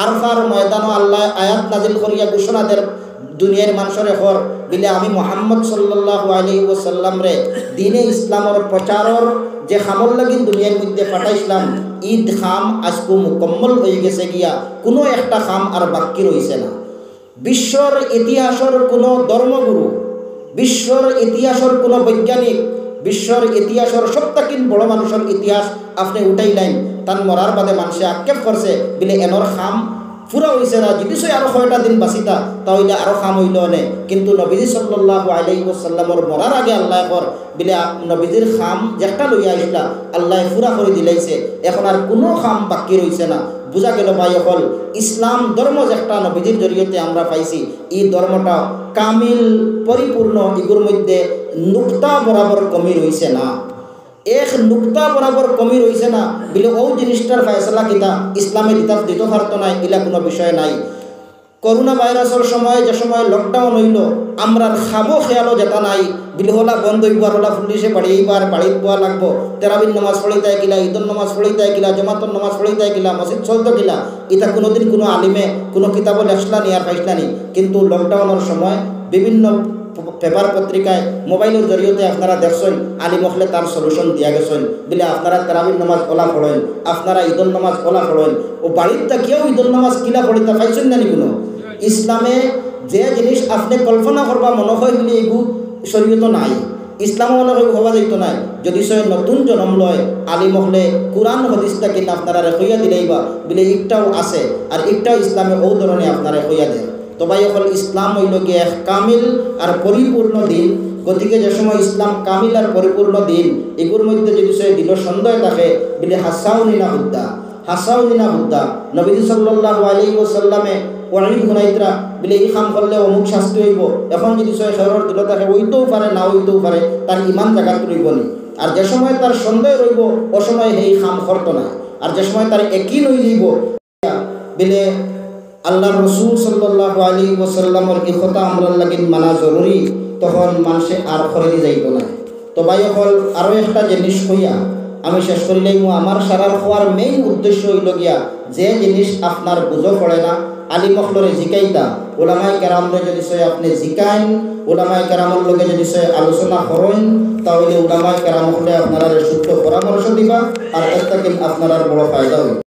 আরফার ময়দানো আল্লাহ আয়াত নাজিল করিয়া ঘোষণা দের দুনিয়ার মানুষরে হর বিলে আমি মুহাম্মদ সাল্লাল্লাহু আলাইহি ওয়াসাল্লাম রে দ্বীনে ইসলামের প্রচারর যে খামল লাগিন দুনিয়ার মধ্যে ফাটাইছিলাম ঈদ খাম আজকু মুকম্মল হয়ে গেছে গিয়া কোনো একটা খাম আর বাকি রইছে না। বিশ্বর ইতিহাসের কোনো ধর্মগুরু, বিশ্বর ইতিহাসের কোনো বৈজ্ঞানিক, বিশ্বর ইতিহাসের সবথেকিন বড় মানুষের ইতিহাস আপনি উঠাইলেন তার মরার বাদে মানুষে আক্ষেপ করছে বিলে এনর খাম পুরা হয়েছে না, যদি সে আরো 6টা দিন বাঁচিতা তাহলে আরো খাম হইল নে। কিন্তু নবীজি সাল্লাল্লাহু আলাইহি ওয়াসাল্লামর মরার আগে আল্লাহ কর বিলে নবীজির খাম যেটা লইয়া আসলা আল্লাহ পুরা করে দিলাইছে, এখন আর কোনো খাম বাকি রইছে না। বুঝা গেল ভাই হল ইসলাম ধর্ম যেটা নবীজির জরিয়তে আমরা পাইছি এই ধর্মটা কামিল পরিপূর্ণ, এগুর মধ্যে নুক্তা বরাবর কমি রইছে না, এক নুক্তা বরাবর কমি রইছে না বিলে ও জিনিসটার ফয়সলা কিতা ইসলামের ইতাব দিতে পারতো না, এলা কোনো বিষয় নাই। করোনা ভাইরাসের সময় যে সময় লকডাউন হইল আমরা খাবো খেয়ালও যেটা নাই বিলে হলা বন্ধ হইবার হলা পুলিশে বাড়ি এইবার বাড়িত পোয়া লাগবো, তেরাবিন নামাজ পড়িতে কিলা, ঈদুল নামাজ পড়িতে কিলা, জমাতর নামাজ পড়িতে কিলা, মসজিদ চলতো কিলা, এটা কোনোদিন কোনো আলিমে কোনো কিতাবও লেখলা নি আর পাইসলা নি। কিন্তু লকডাউনের সময় বিভিন্ন পেপার পত্রিকায় মোবাইলের জরিয়তে আপনারা দেখছেন আলিম হলে তার সলিউশন দিয়া গেছেন বলে আপনারা তেরাবিন নামাজ ওলা পড়েন, আপনারা ঈদুল নামাজ ওলা পড়েন, ও বাড়িতে কেউ ঈদুল নামাজ কিলা পড়িতে পাইছেন না নি কোনো। ইসলামে যে জিনিস আপনি কল্পনা করবা মনে হয় বলে এগু শরীয়ত নাই, ইসলাম মনে হয় হওয়া যাইতো নাই। যদি সে নতুন জন্ম লয় আলিম হলে কোরআন হদিসটা কিনা আপনারা রেখইয়া দিলেইবা বলে একটাও আছে আর একটাও ইসলামে ও ধরনের আপনারা হইয়া দেন। তো ভাই হল ইসলাম হইল গিয়ে এক কামিল আর পরিপূর্ণ দিন। গতিকে যে সময় ইসলাম কামিল আর পরিপূর্ণ দিন এগুলোর মধ্যে যদি সে দিল সন্দেহ থাকে বলে হাসাউনিনা হুদ্দা নবীজি সাল্লাল্লাহু আলাইহি ওয়াসাল্লামে ওয়াইদ গুনাইতরা বলে এই কাম করলে অমুক শাস্তি হইব, এখন যদি সে খেরর দিল থাকে হইতেও পারে না হইতেও পারে, তার ইমান জাগাত রইব নি। আর যে সময় তার সন্দেহ রইব ও সময় এই কাম করতো না, আর যে সময় তার একই হয়ে যাইব বলে আল্লাহ রসুল সাল্লাল্লাহু আলাইহি ওয়াসাল্লামের এই কথা আমরা লাগিন মানা জরুরি, তখন মানুষে আর খরচে যাইত না। তো ভাই হল আরও একটা জিনিস হইয়া আমি শেষ করিলেই আমার সারার হওয়ার মেইন উদ্দেশ্য হইল গিয়া যে জিনিস আপনার বুঝো পড়ে না আলিম মখলরে জিকাইতা, ওলামাই কেরামরে যদি সে আপনি জিকাইন, ওলামাই কেরামর লগে যদি সে আলোচনা করেন তাহলে ওলামাই কেরাম হলে আপনারা সূত্র পরামর্শ দিবা আর এর থেকে আপনার বড় ফায়দা হইবে।